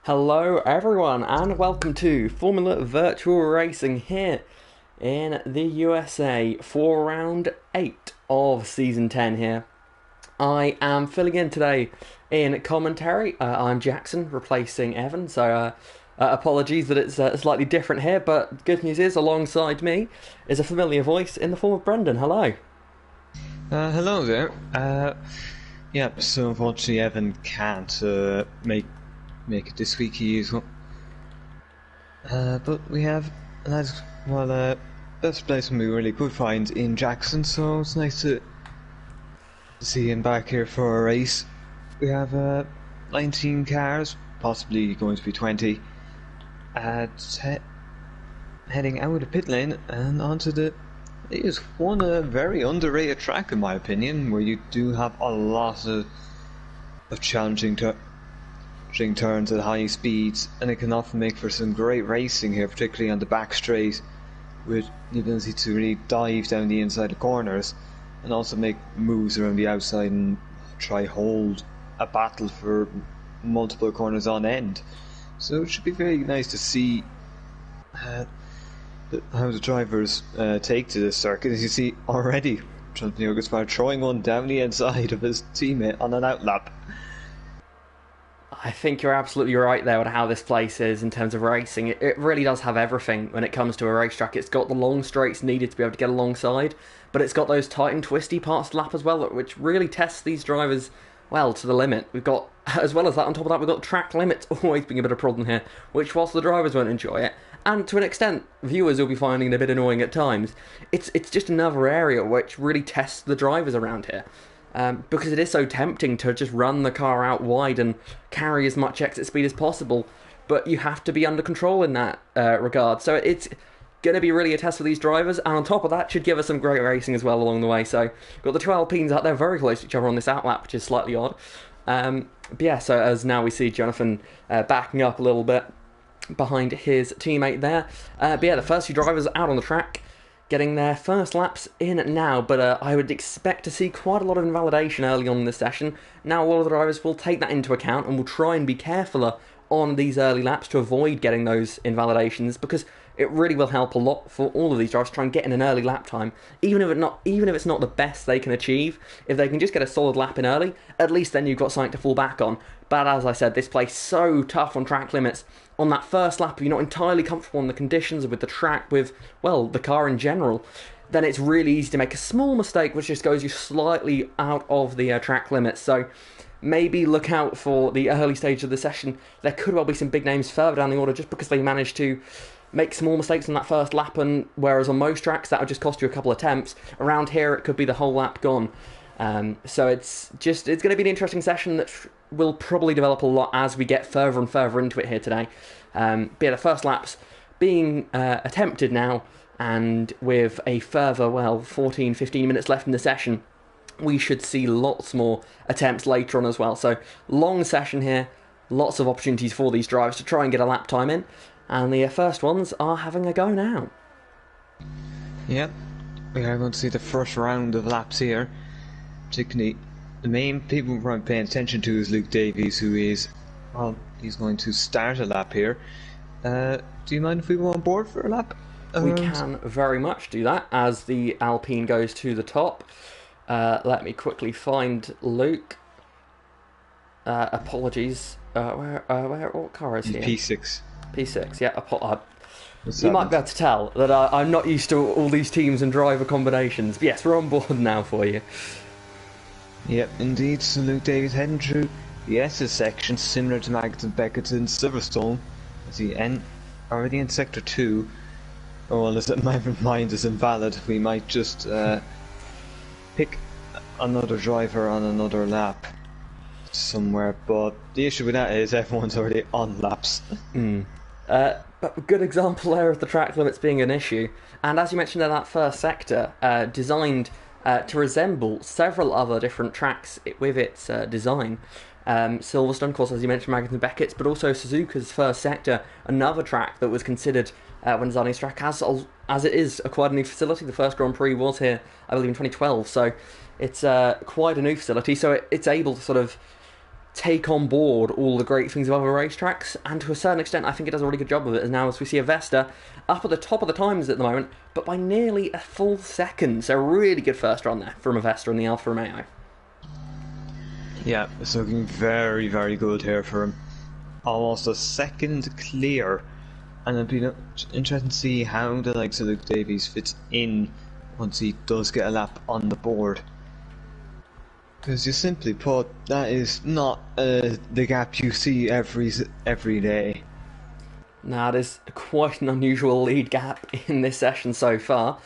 Hello, everyone, and welcome to Formula Virtual Racing here in the USA for round 8 of season 10 here. I am filling in today in commentary. I'm Jackson, replacing Evan, so apologies that it's slightly different here, but good news is, alongside me is a familiar voice in the form of Brendan. Hello. Hello there. So unfortunately Evan can't make it this week, he usual. But we have best place we really could find in Jackson, so it's nice to see him back here for a race. We have 19 cars, possibly going to be 20, heading out of the pit lane and onto the. It is one very underrated track in my opinion, where you do have a lot of challenging turns at high speeds, and it can often make for some great racing here, particularly on the back straight, with the ability to really dive down the inside of corners and also make moves around the outside and try hold a battle for multiple corners on end. So it should be very nice to see how the drivers take to this circuit. As you see already, Trump throwing one down the inside of his teammate on an outlap. I think you're absolutely right there with how this place is in terms of racing. It really does have everything when it comes to a racetrack. It's got the long straights needed to be able to get alongside, but it's got those tight and twisty parts of the lap as well, which really tests these drivers, well, to the limit. We've got, as well as that, on top of that, we've got track limits always being a bit of a problem here, which whilst the drivers won't enjoy it, and to an extent, viewers will be finding it a bit annoying at times, it's just another area which really tests the drivers around here. Because it is so tempting to just run the car out wide and carry as much exit speed as possible, but you have to be under control in that regard. So it's going to be really a test for these drivers, and on top of that, should give us some great racing as well along the way. So we've got the two Alpines out there very close to each other on this outlap, which is slightly odd. But yeah, so as now we see Jonathan backing up a little bit behind his teammate there. But yeah, the first few drivers out on the track, getting their first laps in now, but I would expect to see quite a lot of invalidation early on in the session. Now all of the drivers will take that into account and will try and be carefuler on these early laps to avoid getting those invalidations, because it really will help a lot for all of these drivers to try and get in an early lap time, even if it's not the best they can achieve. If they can just get a solid lap in early, at least then you've got something to fall back on. But as I said, this place so tough on track limits. On that first lap, if you're not entirely comfortable in the conditions, with the track, with, well, the car in general, then it's really easy to make a small mistake which just goes you slightly out of the track limits. So maybe look out for the early stage of the session. There could well be some big names further down the order just because they managed to make small mistakes on that first lap, and whereas on most tracks that would just cost you a couple of attempts, around here it could be the whole lap gone. So it's going to be an interesting session that will probably develop a lot as we get further and further into it here today. But yeah, the first laps being attempted now, and with a further, 14-15 minutes left in the session, we should see lots more attempts later on as well. So long session here, lots of opportunities for these drivers to try and get a lap time in, and the first ones are having a go now. Yep, we are going to see the first round of laps here. Particularly, the main people we're paying attention to is Luke Davies, who is, he's going to start a lap here. Do you mind if we go on board for a lap? We can very much do that as the Alpine goes to the top. Let me quickly find Luke. Apologies. What car is he? P6. P6, yeah. You might be able to tell that I'm not used to all these teams and driver combinations. But yes, we're on board now for you. Yep, indeed. So Luke Davies heading through the S's section, similar to Maggots and Beckett's in Silverstone. As he already in Sector 2. Oh, well, as my mind is invalid, we might just pick another driver on another lap somewhere. But the issue with that is everyone's already on laps. But a good example there of the track limits being an issue. And as you mentioned in that first sector, designed to resemble several other different tracks with its design. Silverstone, of course, as you mentioned, Maggots and Beckett's, but also Suzuka's first sector, another track that was considered when designing this track as it is a quite a new facility. The first Grand Prix was here, I believe, in 2012, so it's quite a new facility, so it's able to sort of take on board all the great things of other racetracks, and to a certain extent, I think it does a really good job of it. As now, as we see Avesta up at the top of the times at the moment, but by nearly a full second. So, really good first run there from Avesta and the Alfa Romeo. Yeah, it's looking very, very good here for him. Almost a second clear, and it'll be interesting to see how the likes of Luke Davies fits in once he does get a lap on the board. Because you simply put, that is not the gap you see every day. Now, it is quite an unusual lead gap in this session so far.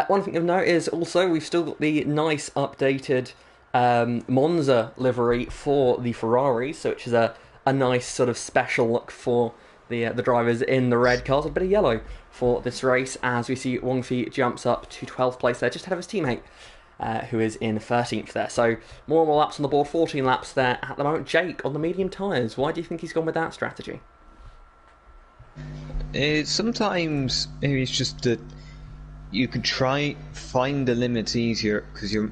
One thing of note is also we've still got the nice updated Monza livery for the Ferraris, so which is a nice sort of special look for the drivers in the red cars. A bit of yellow for this race as we see Wang Fi jumps up to 12th place there, just ahead of his teammate, who is in 13th there. So more and more laps on the board, 14 laps there at the moment. Jake, on the medium tyres, why do you think he's gone with that strategy? Sometimes maybe it's just that you can try find the limits easier because you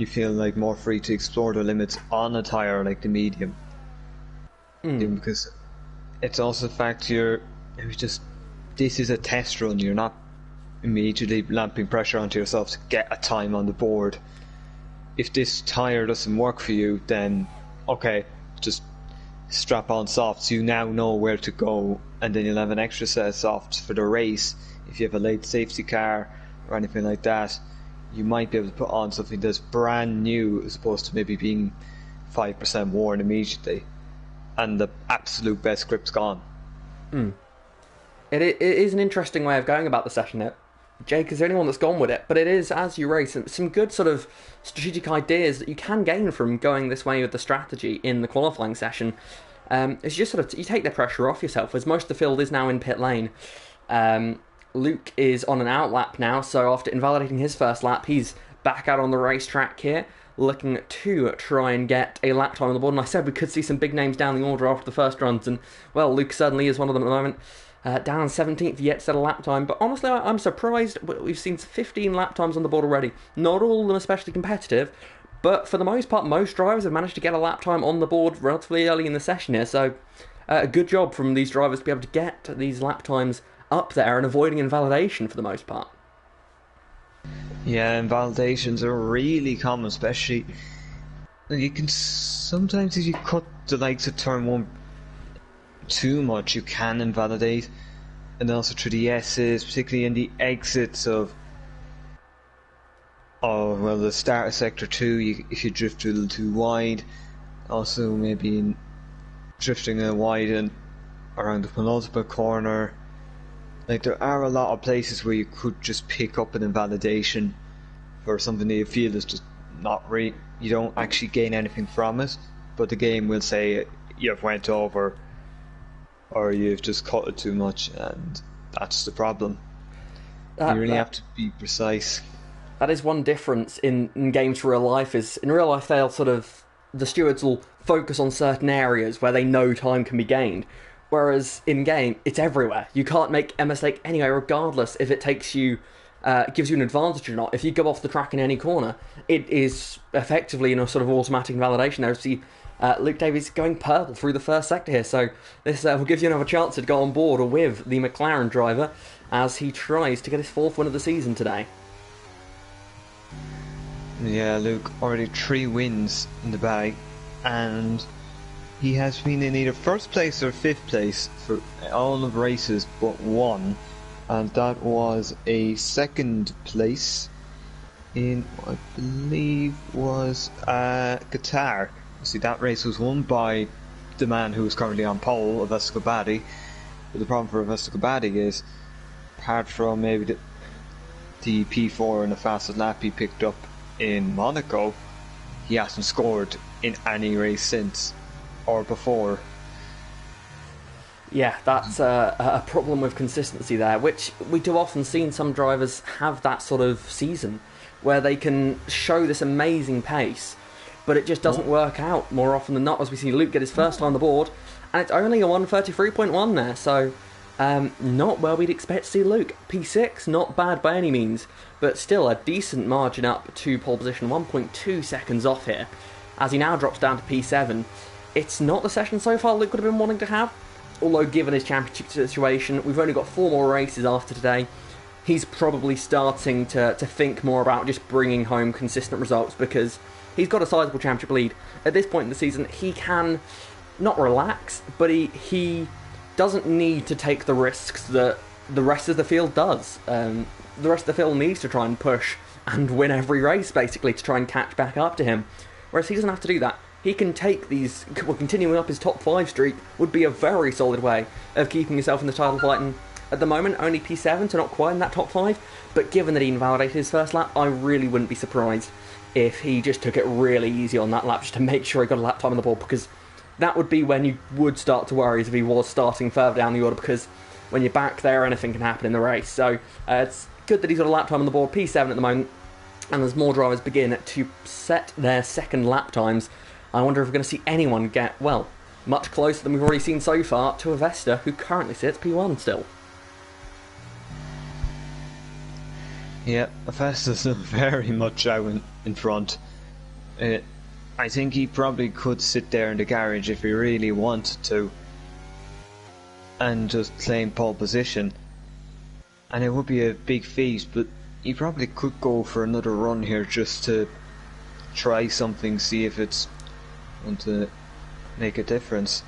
feel like more free to explore the limits on a tyre like the medium. Because it's also the fact this is a test run. You're not immediately lamping pressure onto yourself to get a time on the board. If this tyre doesn't work for you, then okay, just strap on softs. You now know where to go, and then you'll have an extra set of softs for the race. If you have a late safety car or anything like that, you might be able to put on something that's brand new as opposed to maybe being 5% worn immediately, and the absolute best grip's gone. It is an interesting way of going about the session there. Jake is the only one that's gone with it, but it is, as you race, some good sort of strategic ideas that you can gain from going this way with the strategy in the qualifying session. It's just sort of, you take the pressure off yourself, as most of the field is now in pit lane. Luke is on an out lap now, so after invalidating his first lap, he's back out on the racetrack here, looking to try and get a lap time on the board. And I said we could see some big names down the order after the first runs, and, well, Luke certainly is one of them at the moment. Down 17th, yet to set a lap time, but honestly, I'm surprised. We've seen 15 lap times on the board already. Not all of them especially competitive, but for the most part, most drivers have managed to get a lap time on the board relatively early in the session here, so a good job from these drivers to be able to get these lap times up there and avoiding invalidation for the most part. Yeah, invalidations are really common, especially you can sometimes, if you cut the likes of turn 1 too much, you can invalidate, and also through the S's, particularly in the exits of the start of sector 2, if you drift a little too wide, also maybe in drifting wide and around the penultimate corner. Like, there are a lot of places where you could just pick up an invalidation for something that you feel is just not right. You don't actually gain anything from it, but the game will say you've went over or you've just cut it too much, and that's the problem. You really have to be precise. That is one difference in games for real life. Is in real life the stewards will focus on certain areas where they know time can be gained, whereas in game it's everywhere. You can't make a mistake anyway, regardless if it takes you gives you an advantage or not. If you go off the track in any corner, it is effectively a sort of automatic invalidation. There's the Luke Davies going purple through the first sector here, so this will give you another chance to go on board with the McLaren driver as he tries to get his 4th win of the season today. Yeah, Luke already 3 wins in the bag, and he has been in either 1st place or 5th place for all of races but one, and that was a 2nd place in, I believe, was Qatar. See, that race was won by the man who is currently on pole, Avesta Gabati. But the problem for Avesta Gabati is, apart from maybe the P4 and the fastest lap he picked up in Monaco, he hasn't scored in any race since or before. Yeah, that's a problem with consistency there, which we do often see in some drivers have that sort of season where they can show this amazing pace, but it just doesn't work out more often than not, as we see Luke get his first time on the board, and it's only a 133.1 there, so not where we'd expect to see Luke. P6, not bad by any means, but still a decent margin up to pole position, 1.2 seconds off here, as he now drops down to P7. it's not the session so far Luke would have been wanting to have. Although, given his championship situation, we've only got 4 more races after today. He's probably starting to think more about just bringing home consistent results because he's got a sizable championship lead. At this point in the season, he can not relax, but he doesn't need to take the risks that the rest of the field does. The rest of the field needs to try and push and win every race, basically, to try and catch back up to him. Whereas he doesn't have to do that. He can take these... Well, continuing up his top 5 streak would be a very solid way of keeping himself in the title fight. And at the moment, only P7, so not quite in that top 5. But given that he invalidated his first lap, I really wouldn't be surprised if he just took it really easy on that lap just to make sure he got a lap time on the board, because that would be when you would start to worry if he was starting further down the order, because when you're back there, anything can happen in the race. So it's good that he's got a lap time on the board, P7 at the moment, and as more drivers begin to set their second lap times, I wonder if we're going to see anyone get, well, much closer than we've already seen so far to Avesta, who currently sits P1 still. Yeah, Avesta's very much out in front. I think he probably could sit there in the garage if he really wanted to and just claim pole position. And it would be a big feat, but he probably could go for another run here just to try something, see if it's going to make a difference.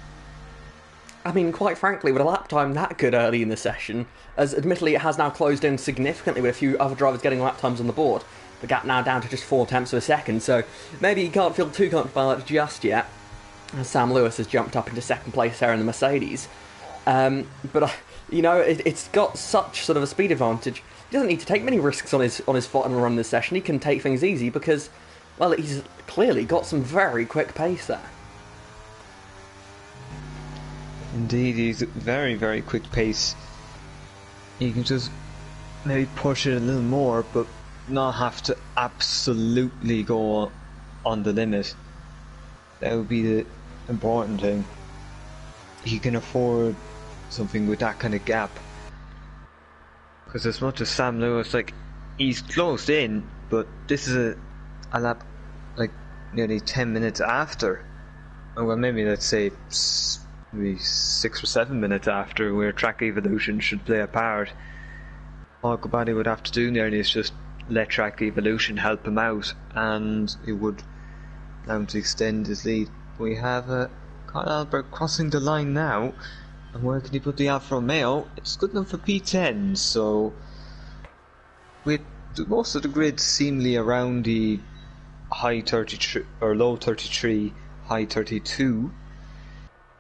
I mean, quite frankly, with a lap time that good early in the session, as admittedly it has now closed in significantly with a few other drivers getting lap times on the board, the gap now down to just 4 tenths of a second, so maybe you can't feel too comfortable about it just yet, as Sam Lewis has jumped up into second place there in the Mercedes. But, you know, it's got such sort of a speed advantage. He doesn't need to take many risks on his final run this session. He can take things easy because, well, he's clearly got some very quick pace there. Indeed, he's very, very quick pace. He can just maybe push it a little more, but not have to absolutely go on the limit. That would be the important thing. He can afford something with that kind of gap. Because as much as Sam Lewis, like, he's closed in, but this is a lap, like, nearly 10 minutes after. Well, maybe let's say maybe 6 or 7 minutes after, where track evolution should play a part. All Gabani would have to do nearly is just let track evolution help him out, and it would allow him to extend his lead. We have Kyle Albert crossing the line now, and where can he put the Alfa Romeo? It's good enough for P10, so with most of the grid seemingly around the high 33 or low 33, high 32,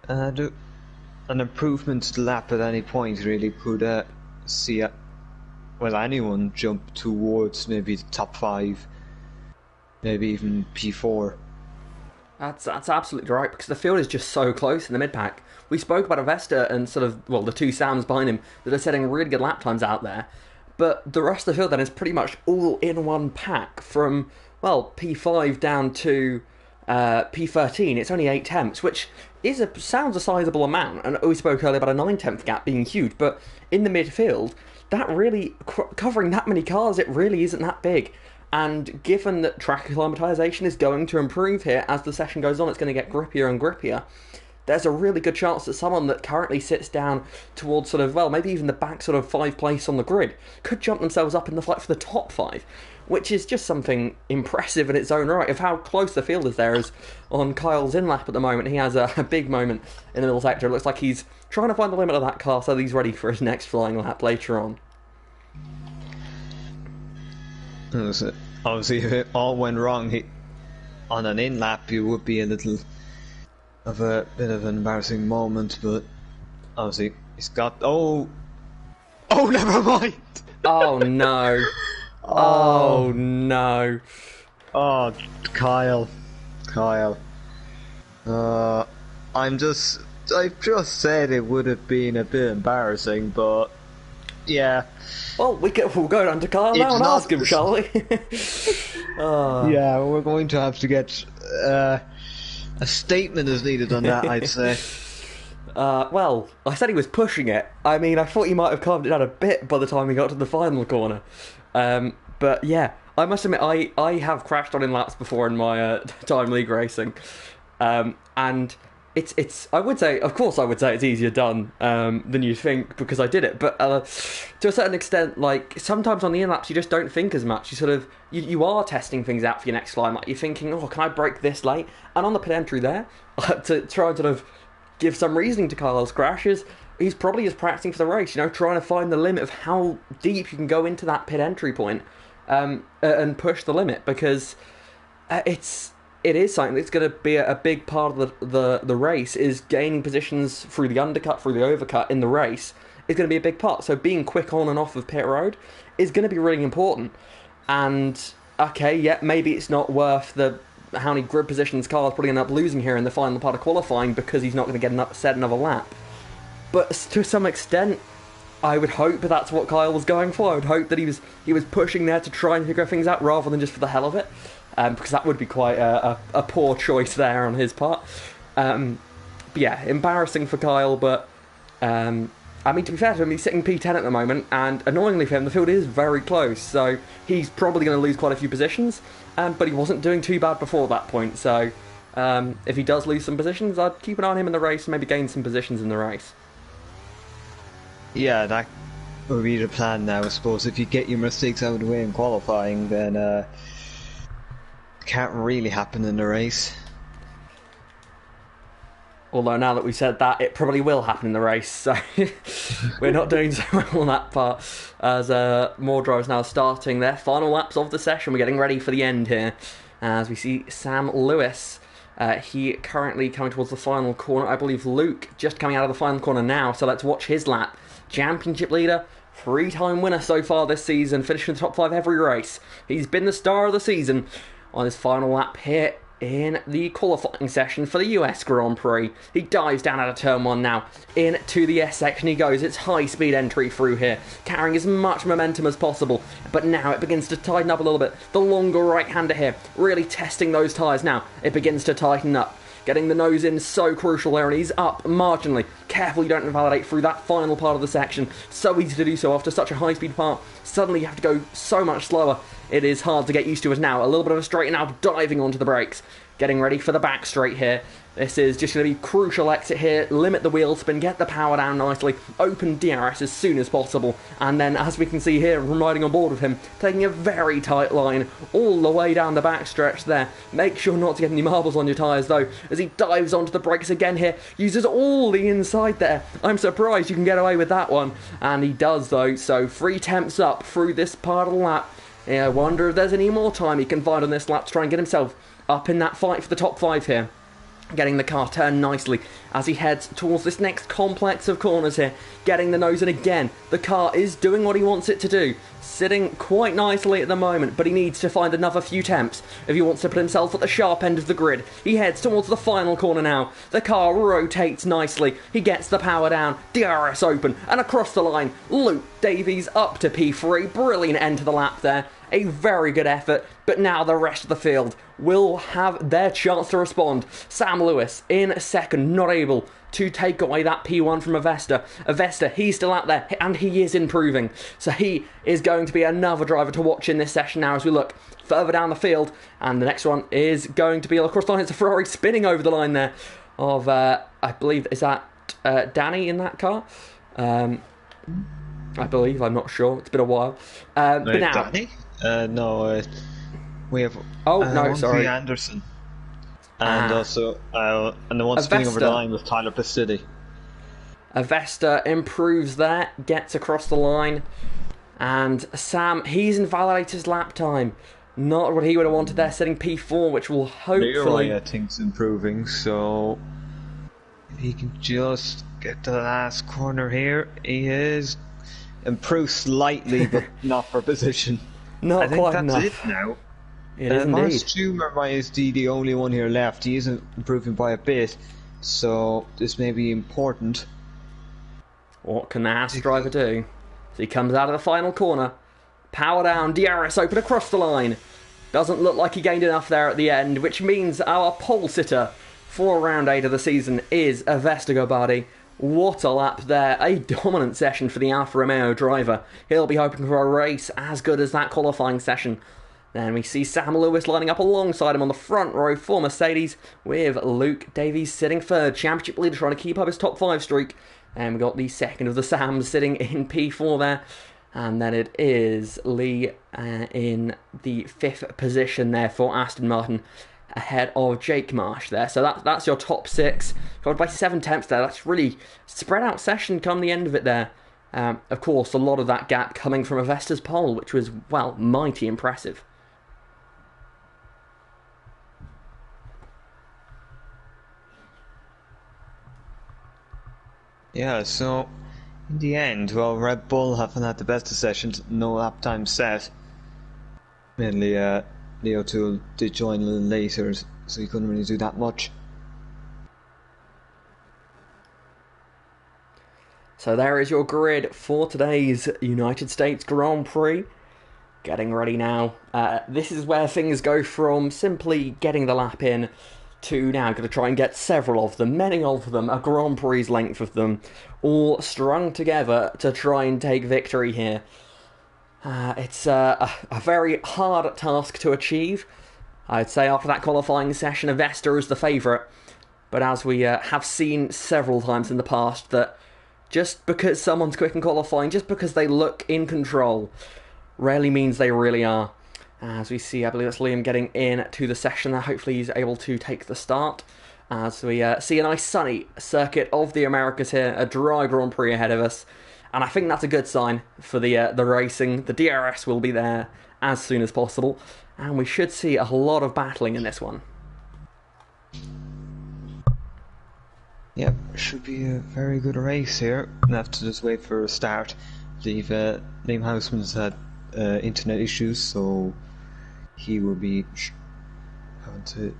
and an improvement to the lap at any point really could see anyone jump towards maybe the top 5, maybe even P4. That's absolutely right, because the field is just so close in the mid-pack. We spoke about Avesta and sort of, well, the 2 Sams behind him that are setting really good lap times out there, but the rest of the field then is pretty much all in one pack from, well, P5 down to P13. It's only 8 tenths, which sounds a sizable amount, and we spoke earlier about a 9-tenth gap being huge, but in the midfield, that really, covering that many cars, it really isn't that big. And given that track acclimatization is going to improve here as the session goes on, it's going to get grippier and grippier, there's a really good chance that someone that currently sits down towards sort of, well, maybe even the back sort of 5 place on the grid could jump themselves up in the fight for the top 5, which is just something impressive in its own right of how close the field is there. As on Kyle's in-lap at the moment, he has a big moment in the middle sector. It looks like he's trying to find the limit of that car so that he's ready for his next flying lap later on. Obviously, if it all went wrong on an in-lap, it would be a little of a bit of an embarrassing moment, but obviously he's got... Oh, never mind! Oh no. Oh no. Oh, Kyle. I've just said it would have been a bit embarrassing, but yeah. Well, we'll go down to Kyle now and ask him, shall we? Yeah, we're going to have to get a statement is needed on that, I'd say. Well, I said he was pushing it. I mean, I thought he might have calmed it down a bit by the time we got to the final corner. But yeah, I must admit, I have crashed on in laps before in my time league racing. And it's I would say, of course I would say it's easier done than you think because I did it, but to a certain extent, like sometimes on the in-laps you just don't think as much. You sort of you are testing things out for your next climb. Like you're thinking, oh, can I break this late? And on the pit entry there, to try and sort of give some reasoning to Kyle's crashes, he's probably just practicing for the race, trying to find the limit of how deep you can go into that pit entry point, and push the limit, because it is something that's going to be a big part of the race. Is gaining positions through the undercut, through the overcut in the race is going to be a big part. So being quick on and off of pit road is going to be really important. And okay, yeah, maybe it's not worth how many grid positions Carl's probably going to end up losing here in the final part of qualifying because he's not going to get set another lap. But to some extent, I would hope that's what Kyle was going for. I would hope that he was pushing there to try and figure things out rather than just for the hell of it, because that would be quite a poor choice there on his part. But yeah, embarrassing for Kyle, but I mean, to be fair to him, he's sitting P10 at the moment, and annoyingly for him, the field is very close, so he's probably going to lose quite a few positions, but he wasn't doing too bad before that point, so if he does lose some positions, I'd keep an eye on him in the race and maybe gain some positions in the race. Yeah, that would be the plan now, I suppose. If you get your mistakes out of the way in qualifying, then it can't really happen in the race. Although now that we've said that, it probably will happen in the race, so we're not doing so well on that part, as more drivers now starting their final laps of the session. We're getting ready for the end here, as we see Sam Lewis. He currently coming towards the final corner. I believe Luke just coming out of the final corner now, so let's watch his lap. Championship leader, 3-time winner so far this season, finishing in the top 5 every race. He's been the star of the season on his final lap here in the qualifying session for the US Grand Prix. He dives down out of turn 1 now. Into the S section he goes. It's high speed entry through here, carrying as much momentum as possible. But now it begins to tighten up a little bit. The longer right-hander here, really testing those tyres now. It begins to tighten up. Getting the nose in so crucial there, and he's up marginally. Careful you don't invalidate through that final part of the section. So easy to do so after such a high-speed part. Suddenly you have to go so much slower. It is hard to get used to as now. A little bit of a straighten out, diving onto the brakes. Getting ready for the back straight here. This is just going to be crucial exit here. Limit the wheel spin, get the power down nicely, open DRS as soon as possible, and then as we can see here, from riding on board with him, taking a very tight line all the way down the back stretch there. Make sure not to get any marbles on your tyres though, as he dives onto the brakes again here, uses all the inside there. I'm surprised you can get away with that one, and he does though, so 3 temps up through this part of the lap. Yeah, I wonder if there's any more time he can find on this lap to try and get himself up in that fight for the top 5 here. Getting the car turned nicely as he heads towards this next complex of corners here. Getting the nose in again. The car is doing what he wants it to do. Sitting quite nicely at the moment, but he needs to find another few temps if he wants to put himself at the sharp end of the grid. He heads towards the final corner now. The car rotates nicely. He gets the power down, DRS open, and across the line, Luke Davies up to P3. Brilliant end to the lap there. A very good effort, but now the rest of the field will have their chance to respond. Sam Lewis in second, not able to take away that P1 from Avesta. Avesta, he's still out there, and he is improving. So he is going to be another driver to watch in this session now as we look further down the field. And the next one is going to be across the line. It's a Ferrari spinning over the line there of, I believe, is that Danny in that car? I believe, I'm not sure. It's been a while. But now... Danny? No, we have no, sorry, Anderson, and also and the one spinning over the line with Tyler Pacitti. Avesta improves there, gets across the line, and Sam, he's invalidated his lap time. Not what he would have wanted there, setting P4, which will hopefully... Leroy, I think, is improving, so if he can just get to the last corner here, he is improved slightly, but not for position. Not I think quite that's enough. it now. It is indeed. Mars Schumer might be the only one here left. He isn't improving by a bit, so this may be important. What can the Haas driver do? So he comes out of the final corner. Power down, DRS open across the line. Doesn't look like he gained enough there at the end, which means our pole sitter for round 8 of the season is Avesta Gobardi. What a lap there. A dominant session for the Alfa Romeo driver. He'll be hoping for a race as good as that qualifying session Then we see Sam Lewis lining up alongside him on the front row for Mercedes, with Luke Davies sitting third. Championship leader trying to keep up his top 5 streak. And we got the second of the Sams sitting in P4 there. And then it is Lee in the 5th position there for Aston Martin, ahead of Jake Marsh there. So that's your top 6, covered by 7 tenths there. That's really spread out session come the end of it there. Of course, a lot of that gap coming from Avesta's pole, which was, well, mighty impressive. Yeah, so in the end, well, Red Bull haven't had the best of sessions, no lap time set. Mainly, Leo Toole did join a little later, so he couldn't really do that much. So there is your grid for today's United States Grand Prix. Getting ready now. This is where things go from simply getting the lap in to now going to try and get several of them, many of them, a Grand Prix length of them, all strung together to try and take victory here. It's a very hard task to achieve. I'd say after that qualifying session, Avesta is the favourite. But as we have seen several times in the past, that just because someone's quick in qualifying, just because they look in control, rarely means they really are. As we see, I believe it's Liam getting in to the session there. Hopefully he's able to take the start. As we see a nice sunny circuit of the Americas here, a dry Grand Prix ahead of us. And I think that's a good sign for the racing. The DRS will be there as soon as possible. And we should see a lot of battling in this one. Yep, should be a very good race here. We'll have to just wait for a start. I believe Liam Houseman's had internet issues, so he will be having to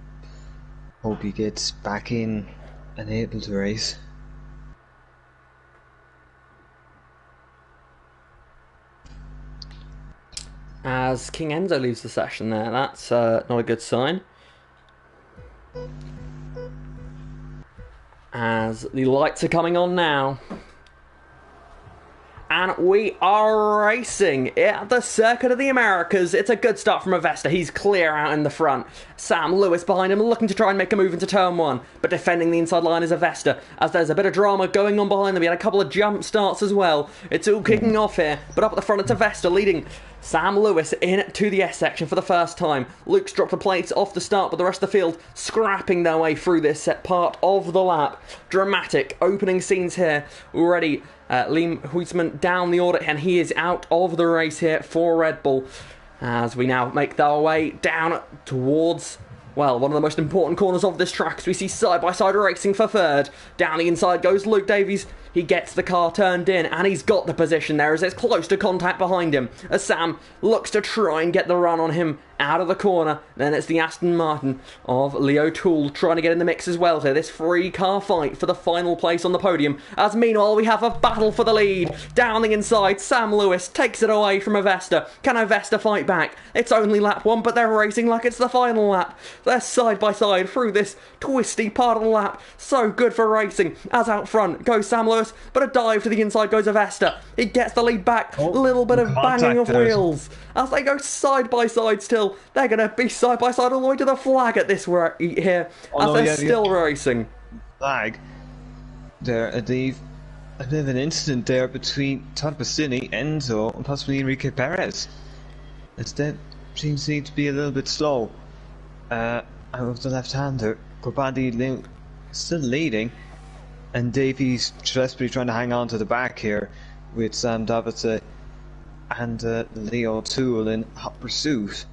hope he gets back in and able to race. As King Enzo leaves the session there, that's not a good sign. As the lights are coming on now. And we are racing at the Circuit of the Americas. It's a good start from Avesta. He's clear out in the front. Sam Lewis behind him, looking to try and make a move into turn 1. But defending the inside line is Avesta, as there's a bit of drama going on behind them. He had a couple of jump starts as well. It's all kicking off here. But up at the front, it's Avesta leading Sam Lewis into the S section for the first time. Luke's dropped the plates off the start, but the rest of the field scrapping their way through this set part of the lap. Dramatic opening scenes here already. Liam Huisman down the order, and he is out of the race here for Red Bull. As we now make our way down towards, well, one of the most important corners of this track, as we see side-by-side racing for third. Down the inside goes Luke Davies. He gets the car turned in, and he's got the position there as it's close to contact behind him. As Sam looks to try and get the run on him out of the corner. Then it's the Aston Martin of Leo Toole trying to get in the mix as well here. This 3-car fight for the final place on the podium. As meanwhile, we have a battle for the lead. Down the inside, Sam Lewis takes it away from Avesta. Can Avesta fight back? It's only lap 1, but they're racing like it's the final lap. They're side by side through this twisty part of the lap. So good for racing. As out front goes Sam Lewis, but a dive to the inside goes Avesta. He gets the lead back. A little bit of banging of wheels as they go side by side still. They're going to be side by side all the way to the flag at this here, as they're still racing. Flag. There, I believe a bit of an incident there between Todd Bassini, Enzo, and possibly Enrique Perez. Instead, seems to be a little bit slow. Out of the left-hander, Corbandi still leading, and Davies desperately trying to hang on to the back here with Sam Davide and Leo Toole in hot pursuit.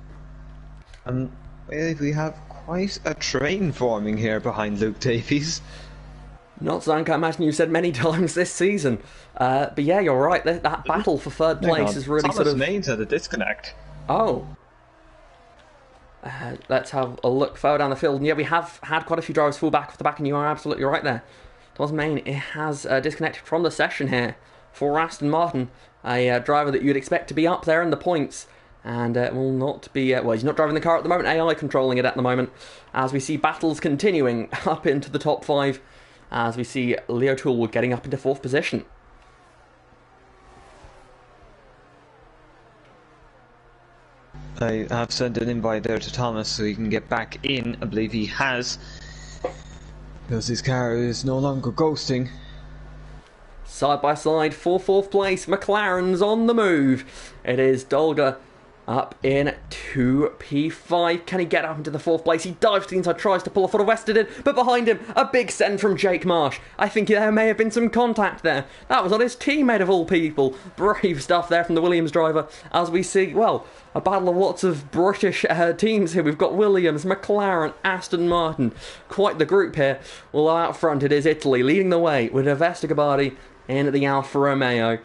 And we have quite a train forming here behind Luke Davies. Not something I imagine you've said many times this season. But yeah, you're right. That battle for third place is really Thomas sort of... Main's had a disconnect. Oh. Let's have a look further down the field. And yeah, we have had quite a few drivers fall back off the back, and you are absolutely right there. Thomas Main has disconnected from the session here for Aston Martin, a driver that you'd expect to be up there in the points. And will not be... well, he's not driving the car at the moment. AI controlling it at the moment. As we see battles continuing up into the top 5. As we see Leo Toole getting up into 4th position. I have sent an invite there to Thomas so he can get back in. I believe he has, because his car is no longer ghosting. Side by side for fourth place, McLaren's on the move. It is Dolga up in 2P5. Can he get up into the fourth place? He dives to the inside, tries to pull a foot of Weston in, but behind him, a big send from Jake Marsh. I think there may have been some contact there. That was on his teammate of all people. Brave stuff there from the Williams driver, as we see, well, a battle of lots of British teams here. We've got Williams, McLaren, Aston Martin. Quite the group here. Well, out front it is Italy, leading the way with Avesta Gabbardi in the Alfa Romeo.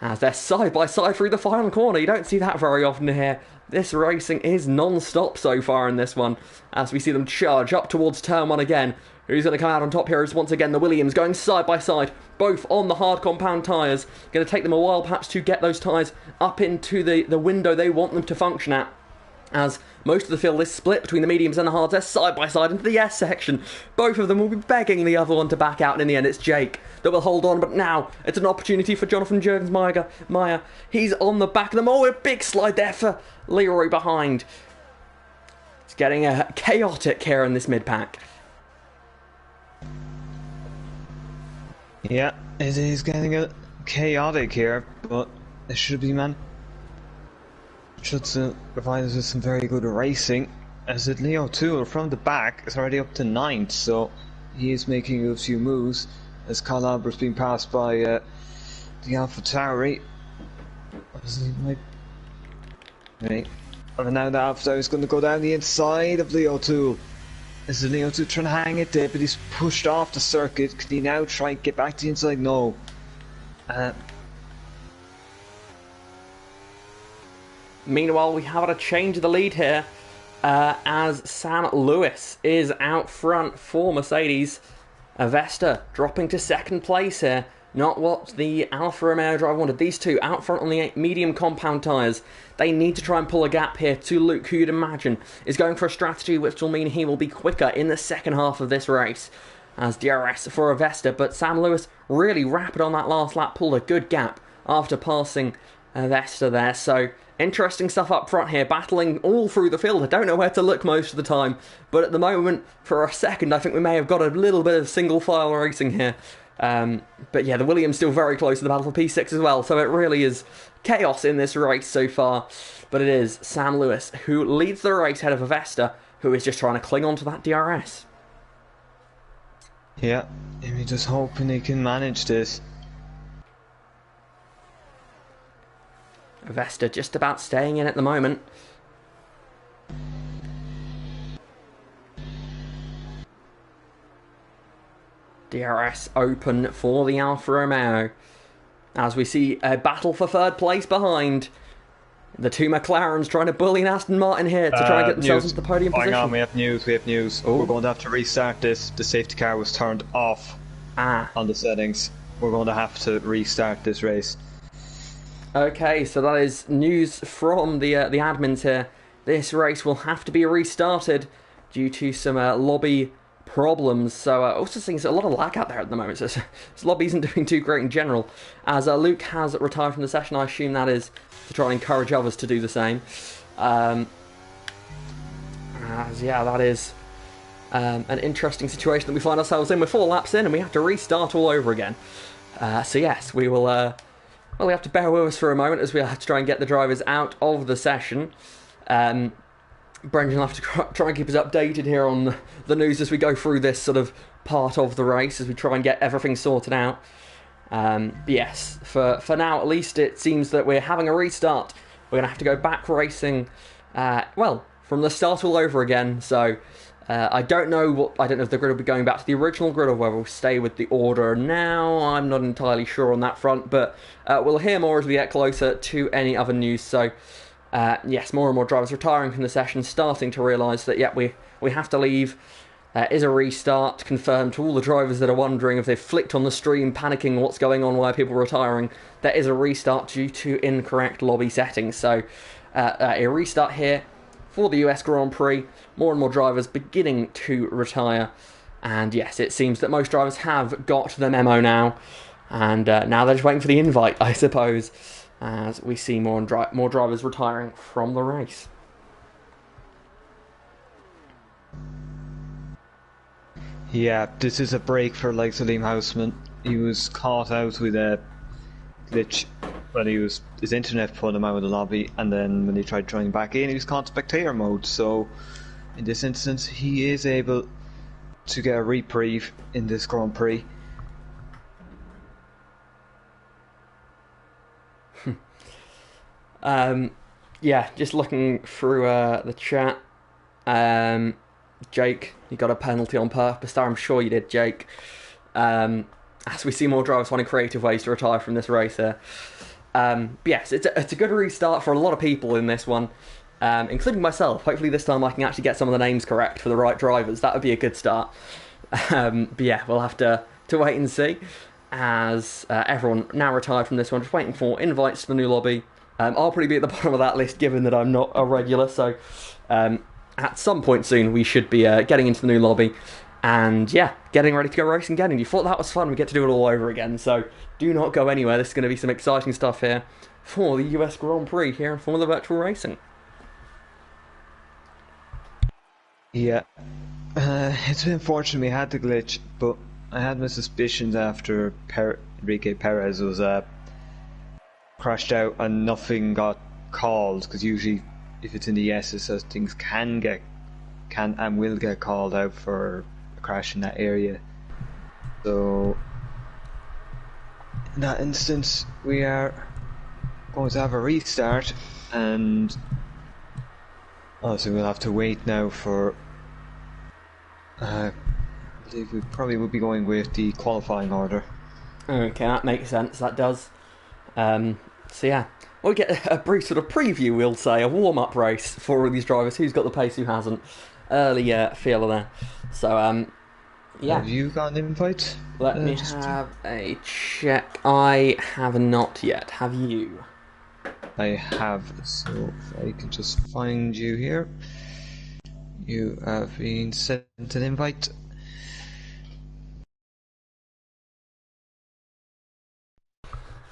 As they're side by side through the final corner. You don't see that very often here. This racing is non-stop so far in this one, as we see them charge up towards turn one again. Who's going to come out on top here is once again the Williams, going side by side, both on the hard compound tyres. Going to take them a while perhaps to get those tyres up into the window they want them to function at, as most of the field is split between the mediums and the hards. They're side by side into the S section. Both of them will be begging the other one to back out, and in the end it's Jake that will hold on, but now it's an opportunity for Jonathan Jurgens-Meyer. He's on the back of them. Oh, a big slide there for Leroy behind. It's getting chaotic here in this mid-pack. Yeah, it is getting chaotic here, but it should be, man. Should provide us with some very good racing, as it Leo Toole from the back is already up to 9th, so he is making a few moves as Kyle Albert's being passed by the AlphaTauri. Right. And now the AlphaTauri is going to go down the inside of Leo Toole. Is Leo Toole trying to hang it there, but he's pushed off the circuit. Can he now try and get back to the inside? No. Meanwhile, we have had a change of the lead here, as Sam Lewis is out front for Mercedes. Avesta dropping to second place here. Not what the Alfa Romeo driver wanted. These two out front on the medium compound tyres. They need to try and pull a gap here to Luke, who you'd imagine is going for a strategy which will mean he will be quicker in the second half of this race, as DRS for Avesta. But Sam Lewis really rapid on that last lap, pulled a good gap after passing Avesta there. So interesting stuff up front here, battling all through the field. I don't know where to look most of the time, but at the moment, for a second, I think we may have got a little bit of single file racing here. But yeah, the Williams still very close to the battle for P6 as well, so it really is chaos in this race so far. But it is Sam Lewis who leads the race ahead of Avesta, who is just trying to cling on to that DRS. Yeah, and we're just hoping he can manage this. Avesta just about staying in at the moment. DRS open for the Alfa Romeo, as we see a battle for third place behind. The two McLarens trying to bully an Aston Martin here to try and get themselves into the podium position. Hang on, we have news. Oh. We're going to have to restart this. The safety car was turned off on the settings. We're going to have to restart this race. Okay, so that is news from the admins here. This race will have to be restarted due to some lobby problems. So also seeing a lot of lag out there at the moment, so this lobby isn't doing too great in general. As Luke has retired from the session, I assume that is to try and encourage others to do the same. Yeah, that is an interesting situation that we find ourselves in. We're 4 laps in and we have to restart all over again. So yes, we will... well, we have to bear with us for a moment as we have to try and get the drivers out of the session. Brendan will have to try and keep us updated here on the news as we go through this sort of part of the race, as we try and get everything sorted out. But yes, for now at least, it seems that we're having a restart. We're going to have to go back racing, well, from the start all over again. So I don't know if the grid will be going back to the original grid or whether we'll stay with the order now. I'm not entirely sure on that front, but we'll hear more as we get closer to any other news. So yes, more and more drivers retiring from the session, starting to realise that, yeah, we have to leave. There is a restart confirmed to all the drivers that are wondering if they've flicked on the stream, panicking what's going on, why people are retiring. There is a restart due to incorrect lobby settings. So a restart here for the US Grand Prix. More and more drivers beginning to retire. And yes, it seems that most drivers have got the memo now. And now they're just waiting for the invite, I suppose, as we see more drivers retiring from the race. Yeah, this is a break for like Liam Houseman. He was caught out with a glitch when his internet pulled him out of the lobby, and then when he tried joining back in, he was caught spectator mode. So in this instance, he is able to get a reprieve in this Grand Prix. Yeah, just looking through the chat. Jake, you got a penalty on purpose there. I'm sure you did, Jake. As we see more drivers finding creative ways to retire from this race here. But yes, it's a good restart for a lot of people in this one, including myself. Hopefully this time I can actually get some of the names correct for the right drivers. That would be a good start. But yeah, we'll have to wait and see, as everyone now retired from this one, just waiting for invites to the new lobby. I'll probably be at the bottom of that list, given that I'm not a regular, so at some point soon we should be getting into the new lobby, and yeah, getting ready to go racing again. And you thought that was fun, we get to do it all over again, so do not go anywhere. This is going to be some exciting stuff here for the US Grand Prix here in Formula Virtual Racing. Yeah, it's been fortunate we had the glitch, but I had my suspicions after Enrique Perez was crashed out and nothing got called, because usually if it's in the S it says things can and will get called out for a crash in that area. So in that instance we are going to have a restart, and so we'll have to wait now for I believe we probably will be going with the qualifying order. Okay, that makes sense, that does. So yeah, we'll get a brief sort of preview, we'll say, a warm-up race for all these drivers, who's got the pace, who hasn't. Early feeler there. So, yeah. Have you got an invite? Let me have a check. I have not yet. Have you? I have, so if I can just find you here. You have been sent an invite.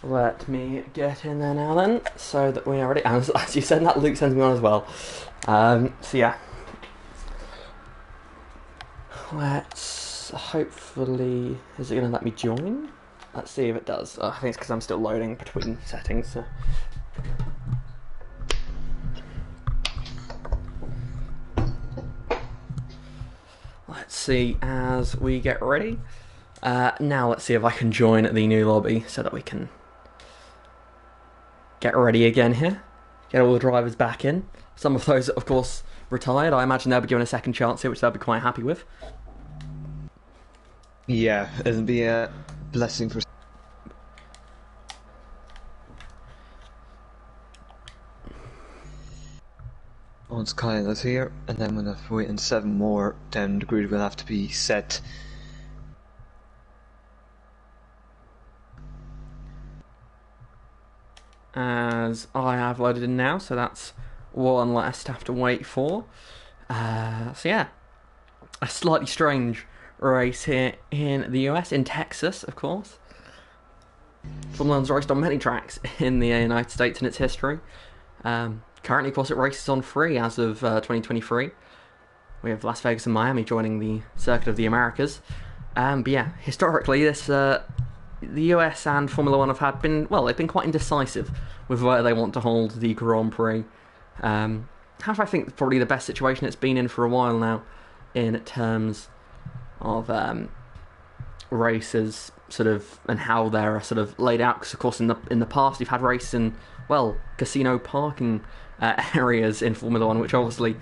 Let me get in there now then, so that we are ready. And as you said, that Luke sends me on as well. So yeah. Let's hopefully... Is it going to let me join? Let's see if it does. I think it's because I'm still loading between settings. So. Let's see as we get ready. Now let's see if I can join the new lobby so that we can get ready again here. Get all the drivers back in. Some of those, of course, retired. I imagine they'll be given a second chance here, which they'll be quite happy with. Yeah, it'll be a blessing for... Once Kyle is here, and then we'll have to wait, and 7 more down the grid will have to be set. As I have loaded in now, so that's one less to have to wait for. So yeah, a slightly strange race here in the US, in Texas, of course. Formula 1's raced on many tracks in the United States in its history. Currently, of course, it races on 3 as of 2023. We have Las Vegas and Miami joining the Circuit of the Americas. But yeah, historically, this the US and Formula 1 have been quite indecisive with where they want to hold the Grand Prix. However, I think probably the best situation it's been in for a while now in terms of races sort of and how they're sort of laid out, because of course in the past you've had races in casino parking areas in Formula 1, which obviously,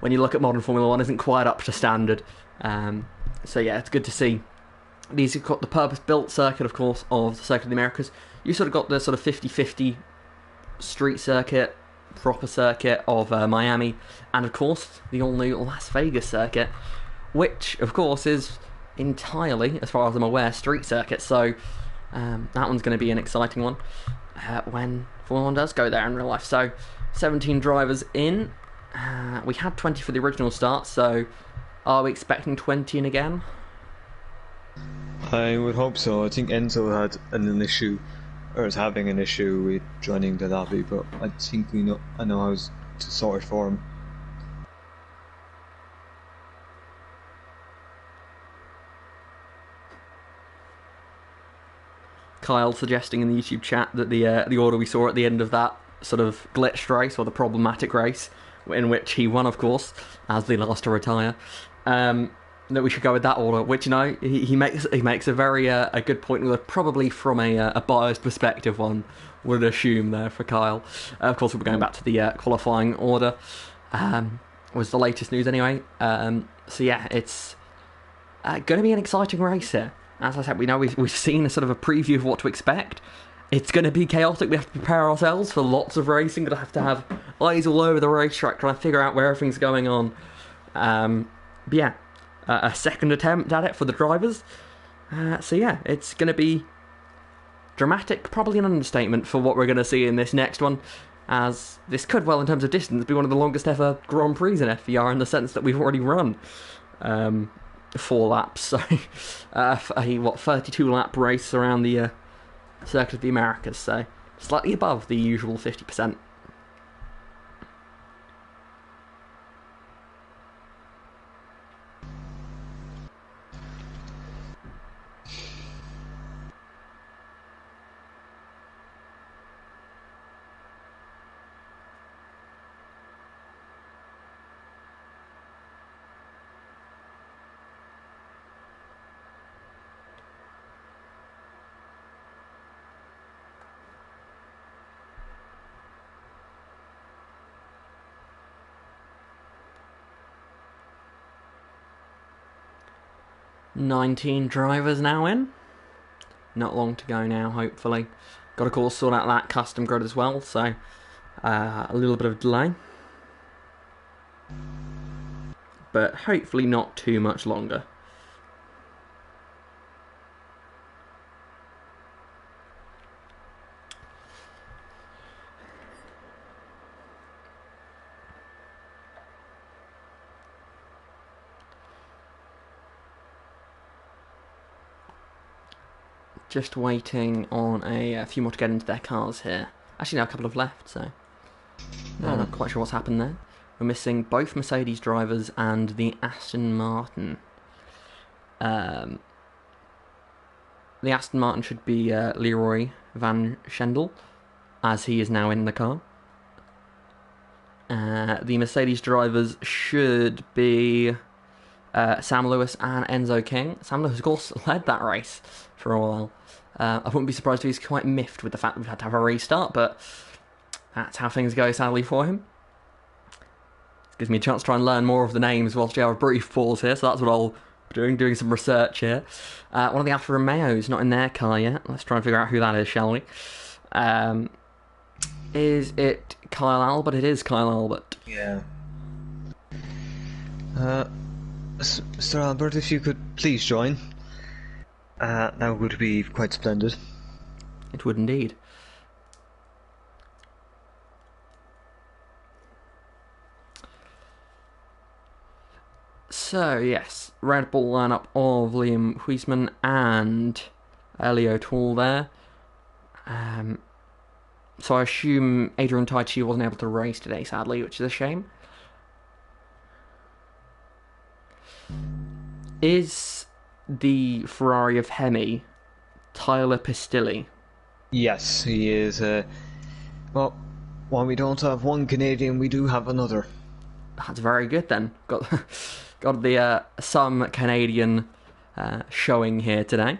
when you look at modern Formula 1, isn't quite up to standard. So yeah, it's good to see. These have got the purpose-built circuit, of course, of the Circuit of the Americas. You sort of got the sort of 50-50 street circuit, proper circuit of Miami, and of course the all-new Las Vegas circuit, which of course is entirely, as far as I'm aware, street circuit. So that one's going to be an exciting one when Formula 1 does go there in real life. So 17 drivers in. We had 20 for the original start, so are we expecting 20 in again? I would hope so. I think Enzo had an issue, or is having an issue with joining the lobby, but I think I know how to sort it for him. Kyle suggesting in the YouTube chat that the order we saw at the end of that sort of glitched race, or the problematic race, in which he won, of course, as the last to retire, that we should go with that order. Which, you know, he makes a very a good point, with probably from a biased perspective, one would assume there for Kyle. Of course, we're going back to the qualifying order. Was the latest news anyway. So yeah, it's going to be an exciting race here. As I said, we know we've seen a sort of a preview of what to expect. It's going to be chaotic. We have to prepare ourselves for lots of racing. We're going to have eyes all over the racetrack, trying to figure out where everything's going on. But yeah, a second attempt at it for the drivers. So yeah, it's going to be dramatic, probably an understatement for what we're going to see in this next one, as this could, well, in terms of distance, be one of the longest ever Grand Prix in FVR, in the sense that we've already run 4 laps. So, 32 lap race around the Circuit of the Americas, so slightly above the usual 50%. 19 drivers now in. Not long to go now, hopefully. Got to, of course, sort out that custom grid as well, so a little bit of delay. But hopefully not too much longer. Just waiting on a few more to get into their cars here. Actually, now a couple have left, so not quite sure what's happened there. We're missing both Mercedes drivers and the Aston Martin. The Aston Martin should be Leroy Van Schendel, as he is now in the car. The Mercedes drivers should be Sam Lewis and Enzo King. Sam Lewis, of course, led that race for a while. I wouldn't be surprised if he's quite miffed with the fact that we've had to have a restart, but that's how things go, sadly, for him. Gives me a chance to try and learn more of the names whilst you have a brief pause here, so that's what I'll be doing some research here. One of the Alfa Romeos not in their car yet. Let's try and figure out who that is, shall we? Is it Kyle Albert? It is Kyle Albert. Yeah. Sir Albert, if you could please join. That would be quite splendid. It would indeed. So, yes, Red Bull lineup of Liam Huisman and Elio Toole there. So I assume Adrian Taichi wasn't able to race today, sadly, which is a shame. Is the Ferrari of Hemi Tyler Pistilli? Yes, he is. Well, while we don't have one Canadian, we do have another. That's very good then. Got the some Canadian showing here today.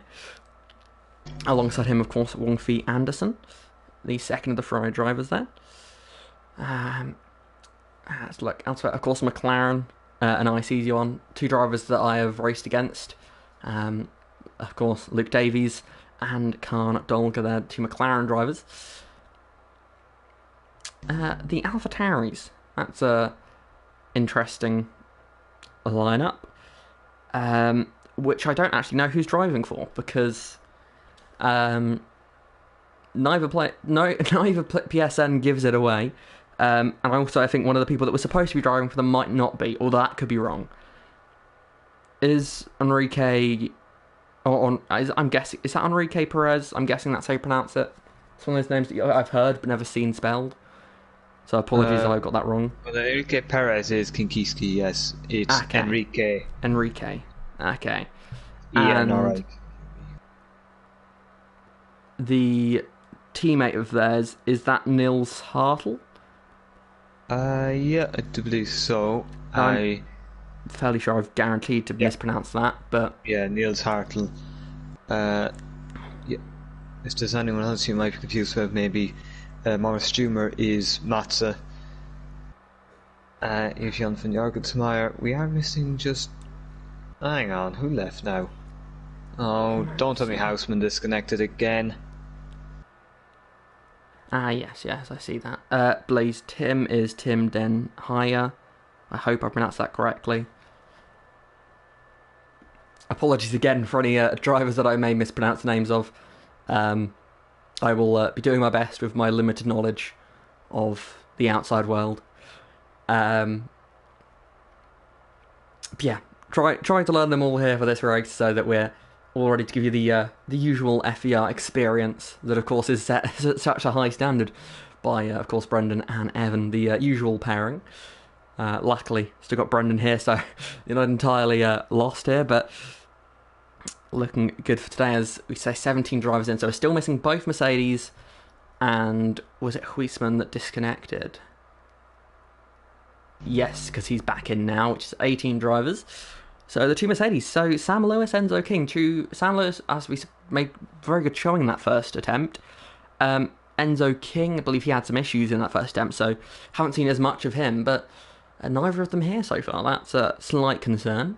Alongside him, of course, Wong Fei Anderson, the second of the Ferrari drivers there. Let's look elsewhere. Of course, McLaren, a nice easy one. 2 drivers that I have raced against. Of course, Luke Davies and Khan Dolga, they're 2 McLaren drivers. The AlphaTauris, that's a interesting lineup, which I don't actually know who's driving for, because neither PSN gives it away, and also I think one of the people that was supposed to be driving for them might not be, although that could be wrong. Is Enrique, I'm guessing, is that Enrique Perez? I'm guessing that's how you pronounce it. It's one of those names that I've heard but never seen spelled. So apologies if I got that wrong. Well, Enrique Perez is Kinkiski, yes. It's okay. Enrique. Enrique. Okay. Yeah, alright. the teammate of theirs, is that Nils Hartl? Yeah, I do believe so. I'm I fairly sure I've guaranteed to Yeah, mispronounce that, but yeah, Niels Hartl. Uh, yeah, if there's anyone else you might be confused with, maybe Morris Stumer is Matze. Ifjan van Jorgensmeyer. We are missing just. Hang on, who left now? Oh, don't tell me Houseman disconnected again. yes, I see that. Blaze Tim is Tim Den Haya. I hope I pronounced that correctly. Apologies again for any drivers that I may mispronounce the names of. I will be doing my best with my limited knowledge of the outside world. Yeah, trying to learn them all here for this race so that we're all ready to give you the usual FVR experience that, of course, is set at such a high standard by, of course, Brendan and Evan, the usual pairing. Luckily, still got Brendan here, so you're not entirely lost here, but looking good for today as we say 17 drivers in, so we're still missing both Mercedes and was it Huisman that disconnected? Yes, because he's back in now, which is 18 drivers. So the two Mercedes. So Sam Lewis, Enzo King. Sam Lewis, as we made very good showing in that first attempt. Enzo King, I believe he had some issues in that first attempt, so haven't seen as much of him, but neither of them here so far. That's a slight concern.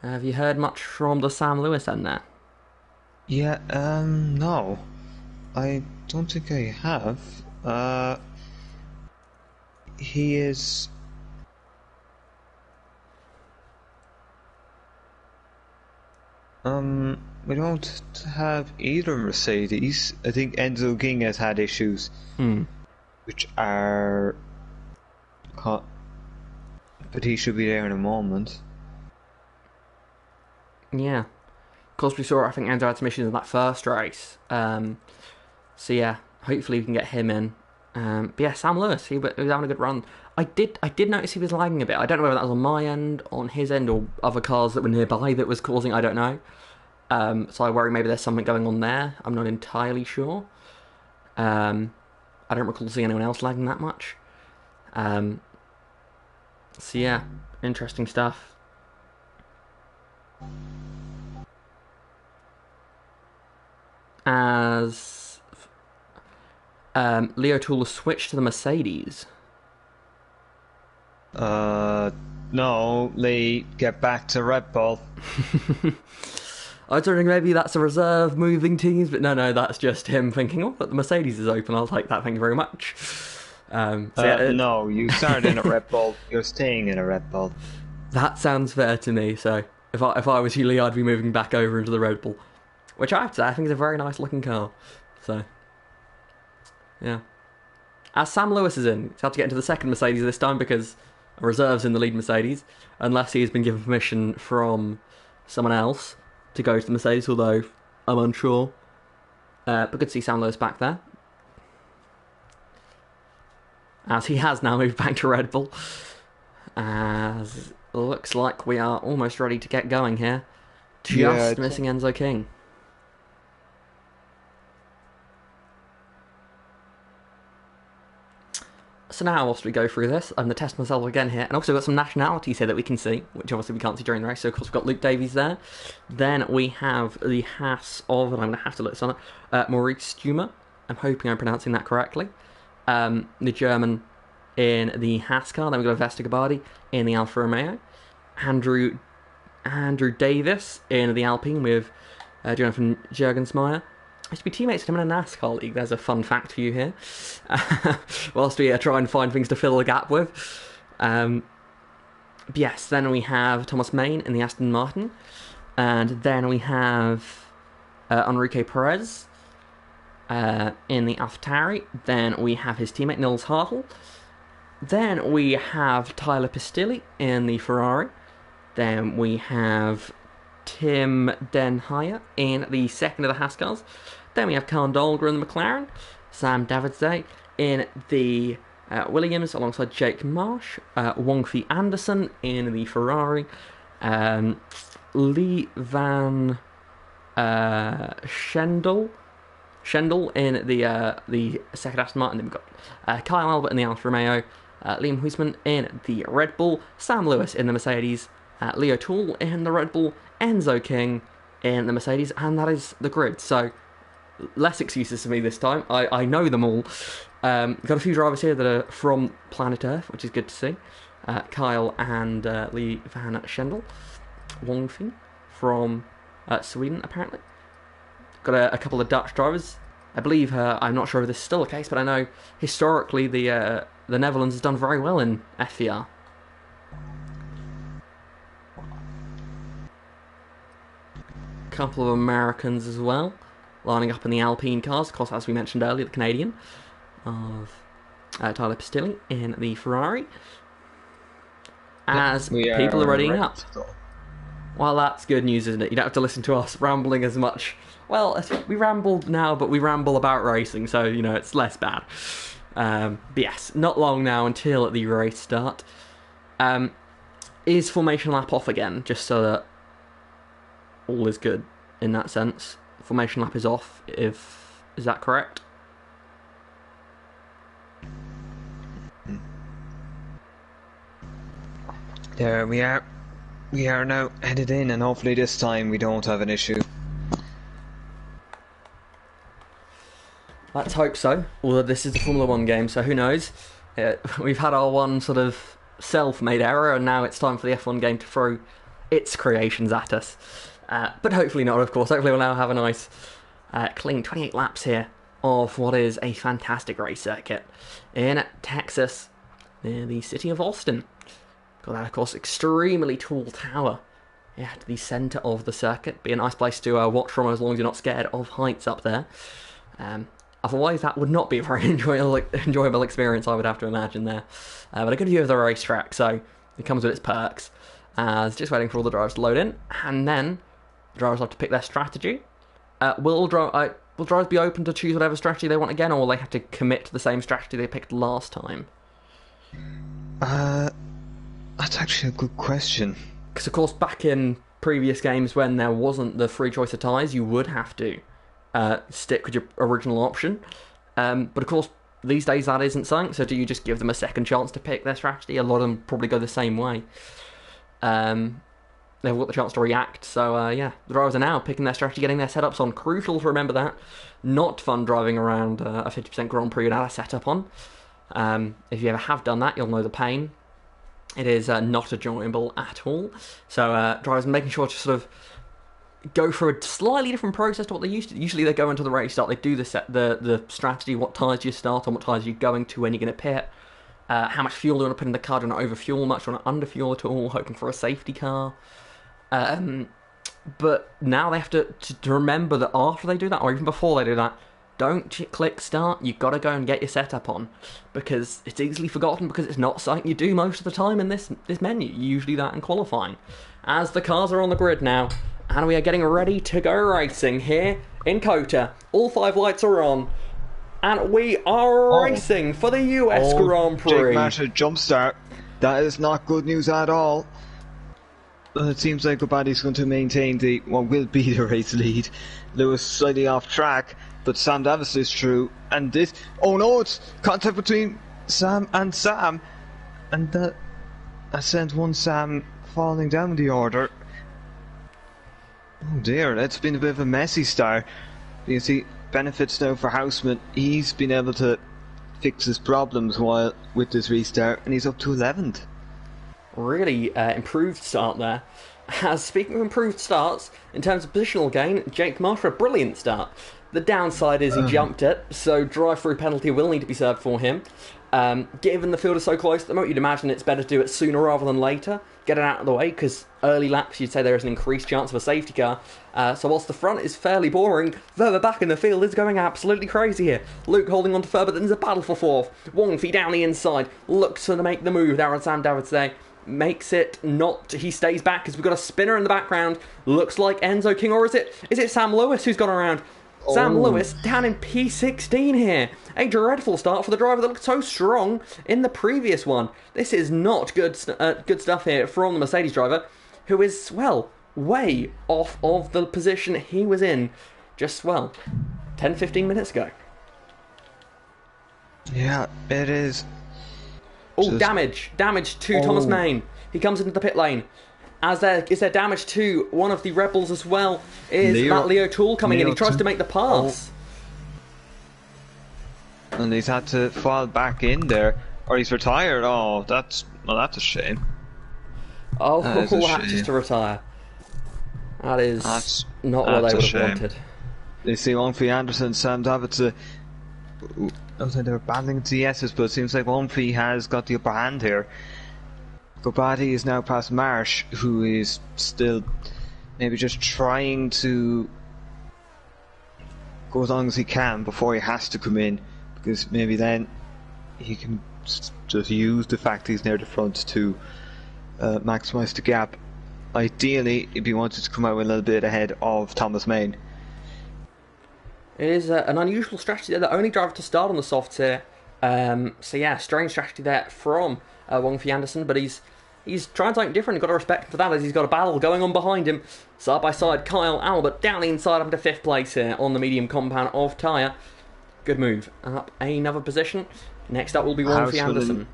Have you heard much from the Sam Lewis end there? Yeah, no. I don't think I have. He is. We don't have either Mercedes. I think Enzo King has had issues, which are. But he should be there in a moment. Yeah. Of course, we saw, I think, Enzo had some issues in that first race. So, yeah, hopefully we can get him in. But yeah, Sam Lewis, he was having a good run. I did notice he was lagging a bit. I don't know whether that was on my end, on his end, or other cars that were nearby that was causing, I don't know. So I worry maybe there's something going on there. I'm not entirely sure. I don't recall seeing anyone else lagging that much. So yeah, interesting stuff. As Leo Tool switched to the Mercedes. No, Lee, get back to Red Bull. I was wondering maybe that's a reserve moving teams, but no, that's just him thinking, oh, but the Mercedes is open, I'll take that, thank you very much. No, you started in a Red Bull, you're staying in a Red Bull. That sounds fair to me, so if I was you, Lee, I'd be moving back over into the Red Bull. Which I have to say, I think is a very nice looking car. So, yeah. As Sam Lewis is in, he's had to get into the second Mercedes this time because reserves in the lead Mercedes, unless he has been given permission from someone else to go to the Mercedes, although I'm unsure. But good to see Sam Lewis back there. As he has now moved back to Red Bull. As it looks like we are almost ready to get going here. Just missing Enzo King. So now, whilst we go through this, I'm going to test myself again here, and also got some nationalities here that we can see, which obviously we can't see during the race. So of course we've got Luke Davies there. Then we have the Haas of, and I'm going to have to look this on it, Maurice Stumer. I'm hoping I'm pronouncing that correctly. The German in the Haas car. Then we've got Vestagerbardi in the Alfa Romeo. Andrew Davis in the Alpine with Jonathan Jurgensmeyer. I used to be teammates with him in a NASCAR league. There's a fun fact for you here. Whilst we try and find things to fill the gap with. Yes, then we have Thomas Main in the Aston Martin. And then we have Enrique Perez in the AlphaTauri. Then we have his teammate Nils Hartl. Then we have Tyler Pistilli in the Ferrari. Then we have Tim Den Haya in the second of the Haas cars. Then we have Carl Dahlgren in the McLaren. Sam Davidsday in the Williams alongside Jake Marsh. Wongfi Anderson in the Ferrari. Lee Van Schendel Schendel in the second Aston Martin. Then we've got Kyle Albert in the Alfa Romeo, Liam Huisman in the Red Bull, Sam Lewis in the Mercedes, Leo Toole in the Red Bull, Enzo King in the Mercedes, and that is the grid. So less excuses for me this time. I know them all. Got a few drivers here that are from planet Earth, which is good to see. Kyle and Lee van Schendel. Wongfing from Sweden, apparently. Got a couple of Dutch drivers. I believe, I'm not sure if this is still the case, but I know historically the Netherlands has done very well in FVR. Couple of Americans as well, lining up in the Alpine cars. Of course, as we mentioned earlier, the Canadian of Tyler Pistilli in the Ferrari. As people are readying up. Well, that's good news, isn't it? You don't have to listen to us rambling as much. Well, we ramble now, but we ramble about racing, so, you know, it's less bad. But yes, not long now until the race start. Is formation lap off again, just so that all is good in that sense? Formation lap is off, is that correct? There we are. We are now headed in, and hopefully this time we don't have an issue. Let's hope so. Although this is the Formula 1 game, so who knows? We've had our one sort of self-made error, and now it's time for the F1 game to throw its creations at us. But hopefully not, of course. Hopefully we'll now have a nice, clean 28 laps here of what is a fantastic race circuit in Texas, near the city of Austin. Got that, of course, extremely tall tower at the centre of the circuit. Be a nice place to watch from, as long as you're not scared of heights up there. Otherwise, that would not be a very enjoyable experience, I would have to imagine there. But a good view of the racetrack, so it comes with its perks. Just waiting for all the drivers to load in, and then the drivers have to pick their strategy. Will drivers be open to choose whatever strategy they want again, or will they have to commit to the same strategy they picked last time? That's actually a good question. Because, of course, back in previous games when there wasn't the free choice of tyres, you would have to stick with your original option. But, of course, these days that isn't something, so do you just give them a second chance to pick their strategy? A lot of them probably go the same way. They've got the chance to react, so, yeah, the drivers are now picking their strategy, getting their setups on. Crucial to remember that. Not fun driving around a 50% Grand Prix without a setup on. If you ever have done that, you'll know the pain. It is not enjoyable at all. So drivers making sure to sort of go through a slightly different process to what they used to. Usually they go into the race start, they do the strategy, what tyres you start on, what tyres you're going to, when you're going to pit, how much fuel you want to put in the car, do you want to overfuel much, do you want to underfuel at all, hoping for a safety car. But now they have to remember that after they do that, or even before they do that, don't click start, you've got to go and get your setup on, because it's easily forgotten, because it's not something you do most of the time in this menu. You usually do that in qualifying. As the cars are on the grid now, and we are getting ready to go racing here in COTA. All 5 lights are on, and we are racing for the US Grand Prix. Jake Martin jump start. That is not good news at all. It seems like Gobadi's going to maintain what will be the race lead. Lewis slightly off track, but Sam Davis is through, and this... Oh no, it's contact between Sam, and that sent one Sam falling down the order. Oh dear, that's been a bit of a messy start. You see, benefits now for Houseman. He's been able to fix his problems with this restart, and he's up to 11th. Really improved start there. As speaking of improved starts, in terms of positional gain, Jake Marsh, a brilliant start. The downside is he jumped it, so drive-through penalty will need to be served for him. Given the field is so close at the moment, you'd imagine it's better to do it sooner rather than later. Get it out of the way, because early laps you'd say there is an increased chance of a safety car. So whilst the front is fairly boring, further back in the field is going absolutely crazy here. Luke holding on to third, but then there's a battle for fourth. Wongfi down the inside, looks to make the move there on Sam Davids there. Makes it not, he stays back because we've got a spinner in the background. Looks like Enzo King, or is it Sam Lewis who's gone around? Sam Lewis down in P16 here. A dreadful start for the driver that looked so strong in the previous one. This is not good stuff here from the Mercedes driver, who is, well, way off of the position he was in just, well, 10-15 minutes ago. Yeah, it is. Oh, damage to Thomas Main. He comes into the pit lane. As there is there damage to one of the rebels as well. Is that Leo Tool coming in? He tries to make the pass. And he's had to fall back in there, or he's retired. Oh, that's a shame. Oh, that's just to retire. That's not what they would have wanted. They see Wongfi Anderson, Sam Davidson. I was saying they were battling DSs, but it seems like Wongfi has got the upper hand here. Gobati is now past Marsh, who is still maybe just trying to go as long as he can before he has to come in, because maybe then he can just use the fact he's near the front to maximise the gap. Ideally, if he wanted to come out a little bit ahead of Thomas Main. It is an unusual strategy. They're the only driver to start on the softs here. So yeah, strange strategy there from Wongfi Anderson, but he's trying something different. You've got to respect him for that, as he's got a battle going on behind him. Side by side, Kyle Albert down the inside up to 5th place here on the medium compound of tyre. Good move. Up another position. Next up will be Wongfi Anderson.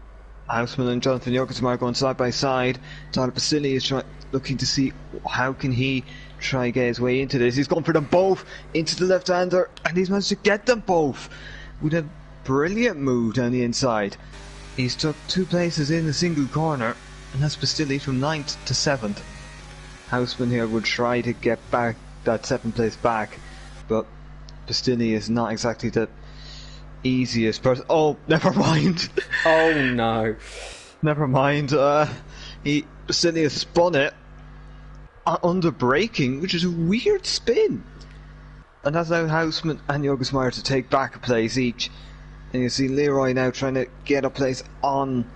Houseman and Jonathan Jorgensen going side by side. Tyler Basili is looking to see how can he try get his way into this. He's gone for them both into the left-hander, and he's managed to get them both with a brilliant move down the inside. He's took 2 places in a single corner, and that's Basili from 9th to 7th. Houseman here would try to get back that 7th place back, but Basili is not exactly the easiest person. Oh, never mind. Oh no. Never mind. Basili has spun it under braking, which is a weird spin. And that's now Houseman and Jorgesmeyer to take back a place each. And you see Leroy now trying to get a place on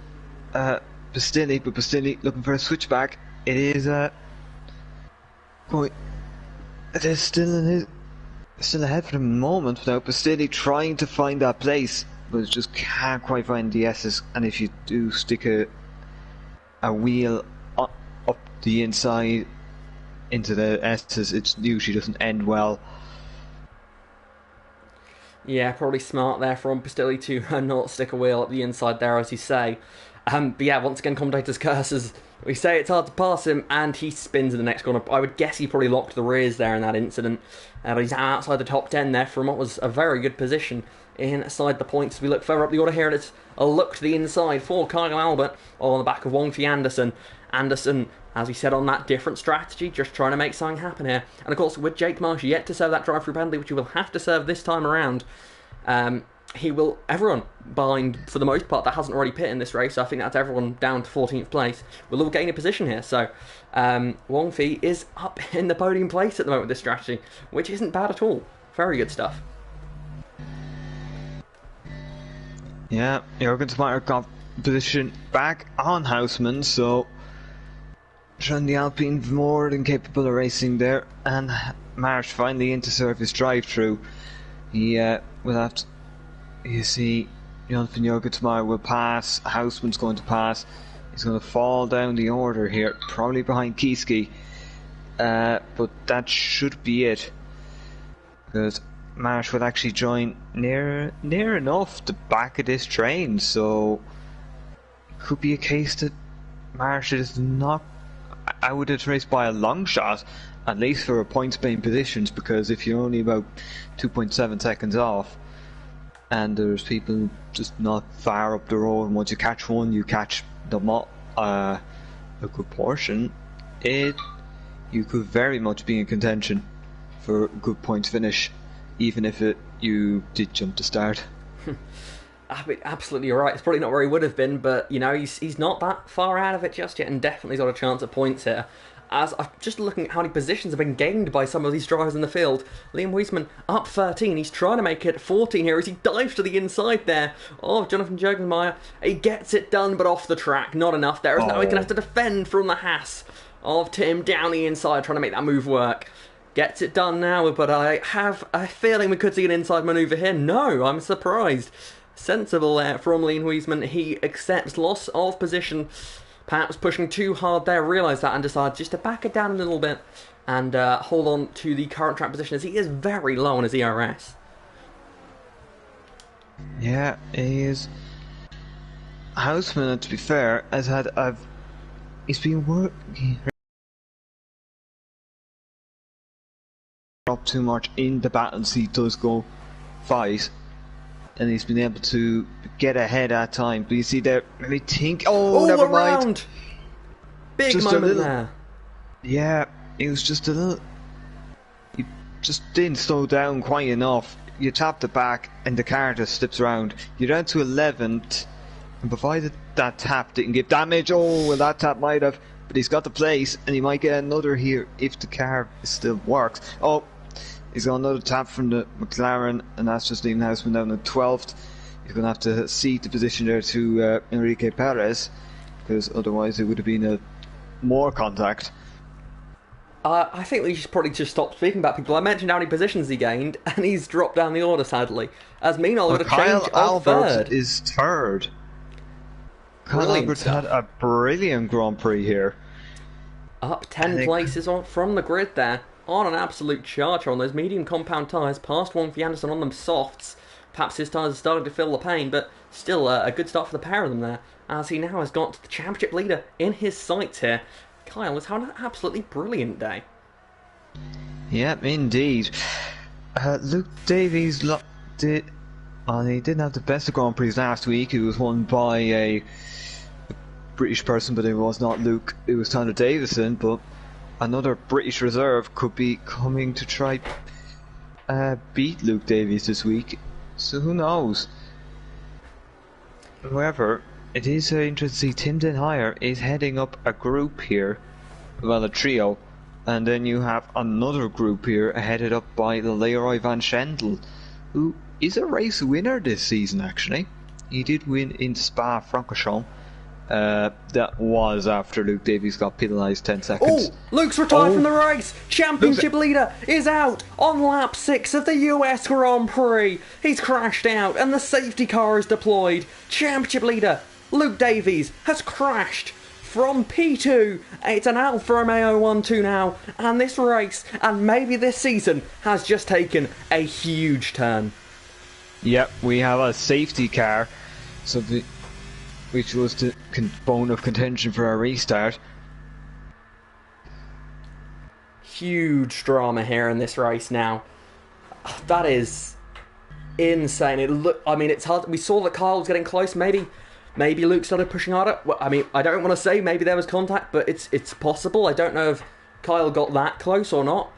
Basili, but Basili looking for a switchback. It is still ahead for the moment now. Basili trying to find that place, but just can't quite find the S's. And if you do stick a wheel up the inside into the S's, it usually doesn't end well. Yeah, probably smart there from Basili to not stick a wheel up the inside there, as you say. But yeah, once again, commentators curses. We say it's hard to pass him, and he spins in the next corner. I would guess he probably locked the rears there in that incident. But he's outside the top 10 there from what was a very good position inside the points. As we look further up the order here, it's a look to the inside for Kyle Albert on the back of Wongfi Anderson. Anderson, as we said, on that different strategy, just trying to make something happen here. And of course, with Jake Marsh yet to serve that drive-through penalty, which he will have to serve this time around, everyone behind, for the most part, that hasn't already pit in this race, so I think that's everyone down to 14th place, will all gain a position here. So Wongfi is up in the podium place at the moment with this strategy, which isn't bad at all. Very good stuff. Yeah, Jorgensen got position back on Houseman, so Sean the Alpine more than capable of racing there, and Marsh finally in to serve his drive-through. He will have to, you see, Jonathan Jorgensen will pass, Houseman's going to pass, he's going to fall down the order here, probably behind Kieski, but that should be it, because Marsh would actually join near enough the back of this train, so it could be a case that Marsh is not out of this race by a long shot, at least for a points-paying positions, because if you're only about 2.7 seconds off and there's people just not far up the road, and once you catch one you catch them all, a good portion, you could very much be in contention for a good points finish, even if you did jump to start. Absolutely right. It's probably not where he would have been, but you know, he's not that far out of it just yet, and definitely got a chance at points here. As I'm just looking at how many positions have been gained by some of these drivers in the field. Liam Wiesman up 13. He's trying to make it 14 here as he dives to the inside there of Jonathan Jorgensen. He gets it done, but off the track. Not enough there. Now he's going to have to defend from the Haas of Tim down the inside, trying to make that move work. Gets it done now, but I have a feeling we could see an inside manoeuvre here. No, I'm surprised. Sensible there from Liam Wiesman. He accepts loss of position. Perhaps pushing too hard there, realised that and decides just to back it down a little bit and hold on to the current track position, as he is very low on his ERS. Yeah, he is. Houseman, to be fair, has had he's been working up too much in the battles he does go fight, and he's been able to get ahead at time. But you see there, let me think. Oh, Oh, never mind. around! Big Just a moment little. there. Yeah, it was just a little. He just didn't slow down quite enough. You tap the back, and the car just slips around. You're down to 11th, and provided that tap didn't give damage, oh, well, that tap might have. But he's got the place, and he might get another here if the car still works. Oh, he's got another tap from the McLaren, and that's just leaving Houseman down at 12th. He's going to have to cede the position there to Enrique Perez, because otherwise it would have been a more contact. I think we should probably just stop speaking about people. I mentioned how many positions he gained, and he's dropped down the order, sadly. As meanwhile, we've got a Kyle change of Albert third. is third. Kyle Brilliant Albert stuff. had a brilliant Grand Prix here. Up 10 places from the grid there, on an absolute charger on those medium compound tyres, past one for Anderson on them softs. Perhaps his tyres are starting to feel the pain, but still a good start for the pair of them there, as he now has got the championship leader in his sights here. Kyle has had an absolutely brilliant day. Yep, indeed. Luke Davies he didn't have the best of Grand Prix last week. It was won by a British person, but it was not Luke. It was Tanner Davison, but another British reserve could be coming to try beat Luke Davies this week. So who knows? However, it is interesting to see Tim Denhire is heading up a group here, well, a trio, and then you have another group here headed up by the Leroy Van Schendel, who is a race winner this season actually. He did win in Spa-Francorchamps. That was after Luke Davies got penalised 10 seconds. Oh, Luke's retired from the race. Championship leader is out on lap 6 of the US Grand Prix. He's crashed out and the safety car is deployed. Championship leader Luke Davies has crashed from P2. It's an Alfa Romeo 1-2 now, and this race, and maybe this season, has just taken a huge turn. Yep, we have a safety car, which was the bone of contention for our restart. Huge drama here in this race now. That is insane. It's hard. We saw that Kyle was getting close. Maybe Luke started pushing harder. Well, I mean, I don't want to say maybe there was contact, but it's possible. I don't know if Kyle got that close or not.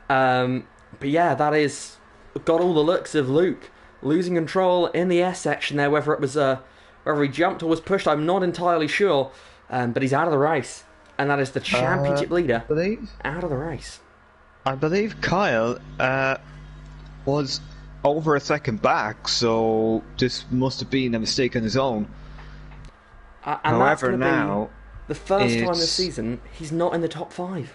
But yeah, that is got all the looks of Luke losing control in the S section there. Whether he jumped or was pushed, I'm not entirely sure. But he's out of the race, and that is the championship leader out of the race. I believe Kyle was over a second back, so this must have been a mistake on his own. And however, now the first time this season he's not in the top 5.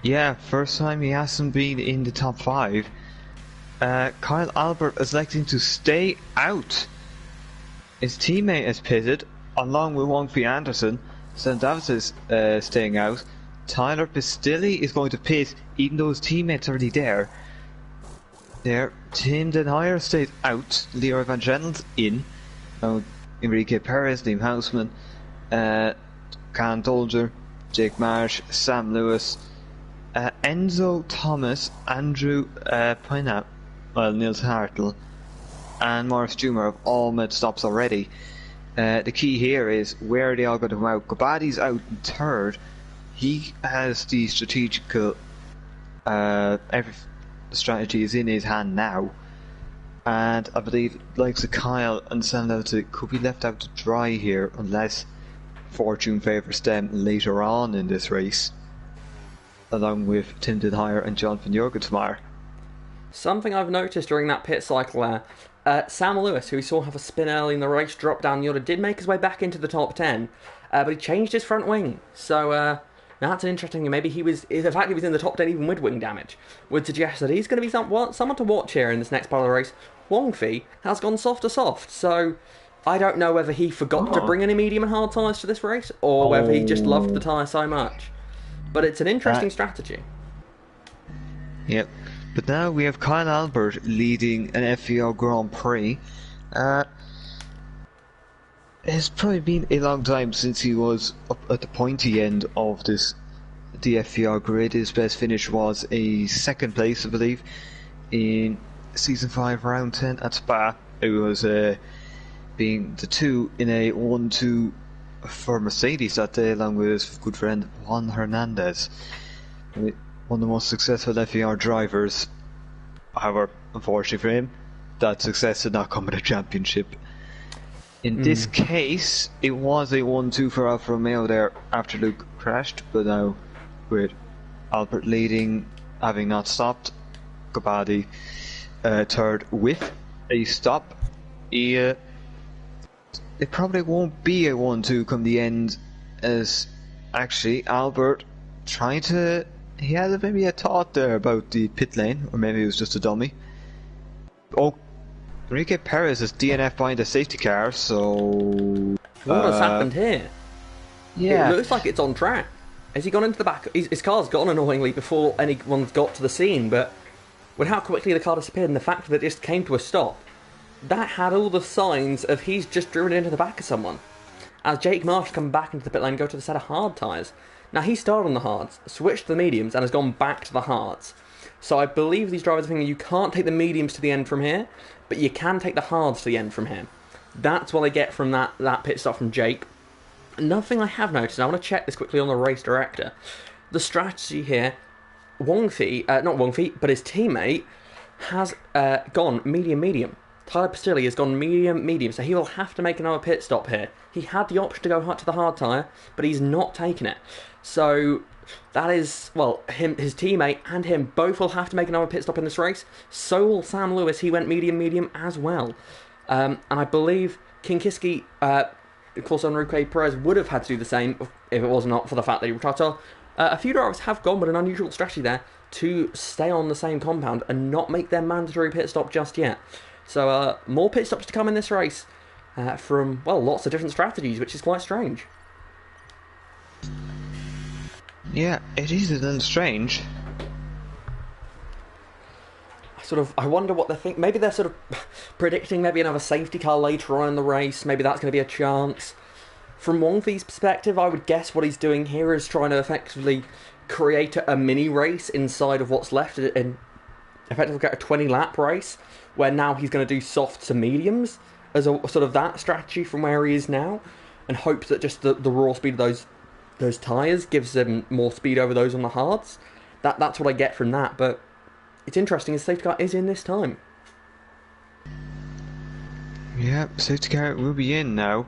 Yeah, first time he hasn't been in the top 5. Kyle Albert is electing to stay out. His teammate is pitted, along with Wong Fee Anderson. Sam Davis is staying out. Tyler Pistilli is going to pit, even though his teammate's already there. Tim Denhire stays out. Leroy Van Gendel's in. Enrique Perez, Liam Houseman, Can Dolger, Jake Marsh, Sam Lewis, Enzo Thomas, Andrew Pinap, Niels Hartl, and Morris Jumer have all made stops already. The key here is where are they all going to come out. Gabadi's out in third. He has the strategical. Every strategy is in his hand now. And I believe likes of Kyle and Sandauta could be left out to dry here unless fortune favours them later on in this race, along with Tim Denhire and John van Jorgensmeyer. Something I've noticed during that pit cycle there, Sam Lewis, who we saw have a spin early in the race, dropped down the order, did make his way back into the top 10, but he changed his front wing. So that's an interesting thing. Maybe the fact he was in the top 10 even with wing damage would suggest that he's going to be someone to watch here in this next part of the race. Wong Fee has gone soft to soft, so I don't know whether he forgot to bring any medium and hard tyres to this race, or whether he just loved the tyre so much. But it's an interesting strategy. Yep. But now we have Kyle Albert leading an FVR Grand Prix, Uh, it's probably been a long time since he was up at the pointy end of the FVR grid. His best finish was a second place, I believe, in Season 5, Round 10 at Spa. It was being the two in a 1-2 for Mercedes that day, along with his good friend Juan Hernandez. One of the most successful FVR drivers. However, unfortunately for him, that success did not come with a championship. In this case, it was a 1-2 for Alfa Romeo there after Luke crashed, but now with Albert leading, having not stopped, Gabadi third with a stop. It probably won't be a 1-2 come the end, as actually Albert trying to... He had maybe a thought there about the pit lane, or maybe it was just a dummy. Oh, Enrique Perez is DNF behind the safety car, so... What has happened here? Yeah. It looks like it's on track. Has he gone into the back? His car's gone annoyingly before anyone's got to the scene, but with how quickly the car disappeared and the fact that it just came to a stop, that had all the signs of he's just driven into the back of someone. As Jake Marsh come back into the pit lane and go to the set of hard tyres. Now, he started on the hards, switched to the mediums, and has gone back to the hards. So I believe these drivers are thinking you can't take the mediums to the end from here, but you can take the hards to the end from here. That's what I get from that pit stop from Jake. Another thing I have noticed, and I want to check this quickly on the race director. The strategy here, not Wongfi, but his teammate has gone medium. Tyler Pastilli has gone medium, so he will have to make another pit stop here. He had the option to go hard to the hard tyre, but he's not taken it. So that is, well, his teammate and him both will have to make another pit stop in this race. So will Sam Lewis, he went medium as well. And I believe King Kiski, of course, Enrique Perez would have had to do the same if it was not for the fact that he retired. So, a few drivers have gone with an unusual strategy there to stay on the same compound and not make their mandatory pit stop just yet. So more pit stops to come in this race from, well, lots of different strategies, which is quite strange. Yeah, it is a little strange. I wonder what they think. Maybe they're sort of predicting maybe another safety car later on in the race. Maybe that's going to be a chance. From Wongfi's perspective, I would guess what he's doing here is trying to effectively create a mini race inside of what's left and effectively get a 20-lap race, where now he's going to do softs and mediums as a sort of that strategy from where he is now, and hopes that just the raw speed of those tyres gives him more speed over those on the hards. That's what I get from that, but it's interesting, his safety car is in this time. Yeah, safety car will be in now.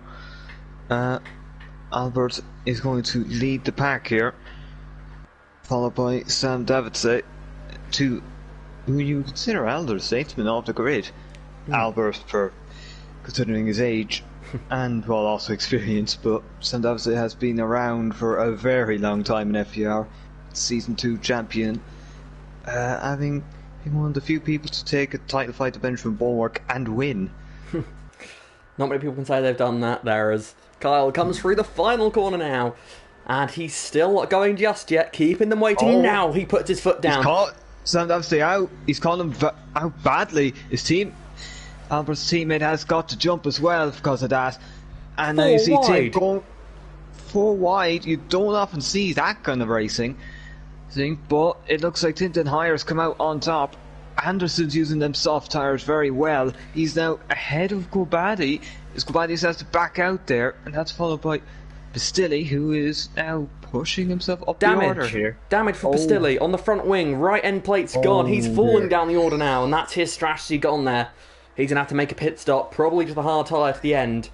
Albert is going to lead the pack here, followed by Sam Davidson, who you consider elder statesman of the grid. Albert, for considering his age and well also experience, but Sam Davidson has been around for a very long time in FVR, Season 2 champion, having been one of the few people to take a title fight to Benjamin Bulwark and win. Not many people can say they've done that there, as Kyle comes through the final corner now, and he's still not going just yet, keeping them waiting. Now he puts his foot down. He's caught Sam Davidson out. He's caught him out badly. Albert's teammate has got to jump as well because of that. And now you see Tim going 4 wide. You don't often see that kind of racing thing, but it looks like Tintin Hires come out on top. Anderson's using them soft tyres very well. He's now ahead of Gobadi. Gobadi has to back out there, and that's followed by Bastilli, who is now pushing himself up the order here. Damage for Bastilli on the front wing. Right end plate's gone. He's falling down the order now, and that's his strategy gone there. He's going to have to make a pit stop, probably to the hard tyre at the end.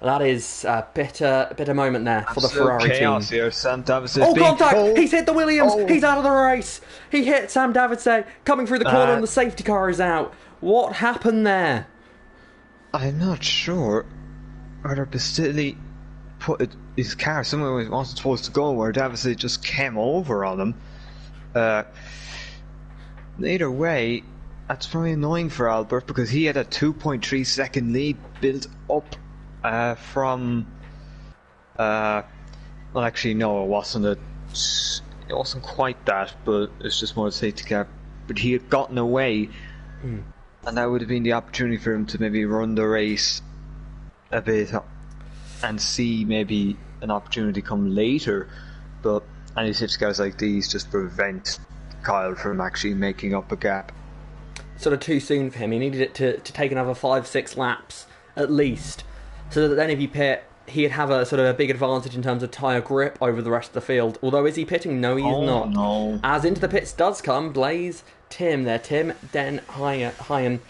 That is a bitter moment there for the Ferrari team. Here. Sam contact! He's hit the Williams! He's out of the race! He hit Sam Davidson coming through the corner and the safety car is out. What happened there? I'm not sure whether Bastilli put his car somewhere where he wasn't supposed to go, where Davidson just came over on him. Either way, that's probably annoying for Albert, because he had a 2.3 second lead built up from well, actually no, it wasn't quite that, but it's just more a safety car. But he had gotten away and that would have been the opportunity for him to maybe run the race a bit and see maybe an opportunity come later. But any safety cars like these just prevent Kyle from actually making up a gap. Sort of too soon for him. He needed it to take another 5-6 laps at least, so that then if he pit, he'd have a sort of a big advantage in terms of tyre grip over the rest of the field. Although, is he pitting? No, he's not. No. As into the pits does come Blaze Tim there. Tim Den Hyen.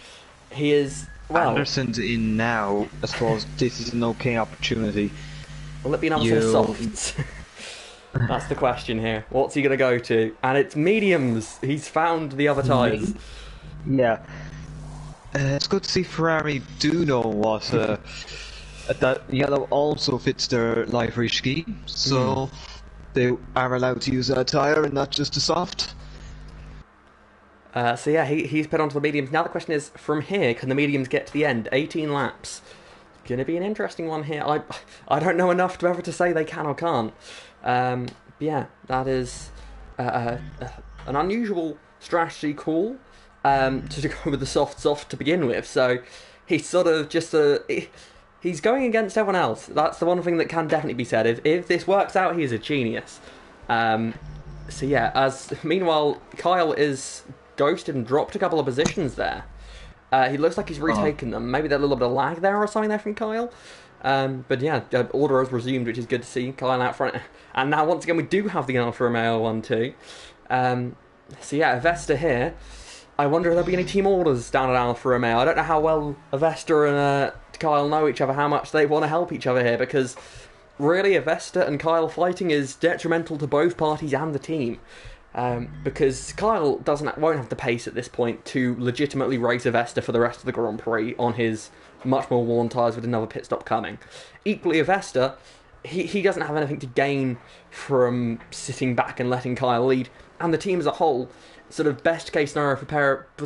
He is, well... Anderson's in now. I suppose this is an okay opportunity. Will it be another set of softs? That's the question here. What's he going to go to? And it's mediums. He's found the other tyres. Yeah. It's good to see Ferrari do know what that yellow also fits their livery scheme, so they are allowed to use that tyre and not just a soft. So yeah, he's put onto the mediums. Now the question is, from here, can the mediums get to the end? 18 laps. Going to be an interesting one here. I don't know enough to ever to say they can or can't. Yeah, that is an unusual strategy call to go with the soft to begin with. So he's sort of just he's going against everyone else. That's the one thing that can definitely be said. If this works out, he's a genius. So yeah, meanwhile, Kyle is ghosted and dropped a couple of positions there. He looks like he's retaken them. Maybe there's a little bit of lag there or something there from Kyle. But yeah, order has resumed, which is good to see. Kyle out front. And now, once again, we do have the Alfa Romeo 1-2. So yeah, Avesta here. I wonder if there'll be any team orders down at Alfa Romeo. I don't know how well Avesta and Kyle know each other, how much they want to help each other here, because really Avesta and Kyle fighting is detrimental to both parties and the team. Because Kyle won't have the pace at this point to legitimately race Avesta for the rest of the Grand Prix on his much more worn tyres with another pit stop coming. Equally, Avesta, he doesn't have anything to gain from sitting back and letting Kyle lead, and the team as a whole, sort of best case scenario for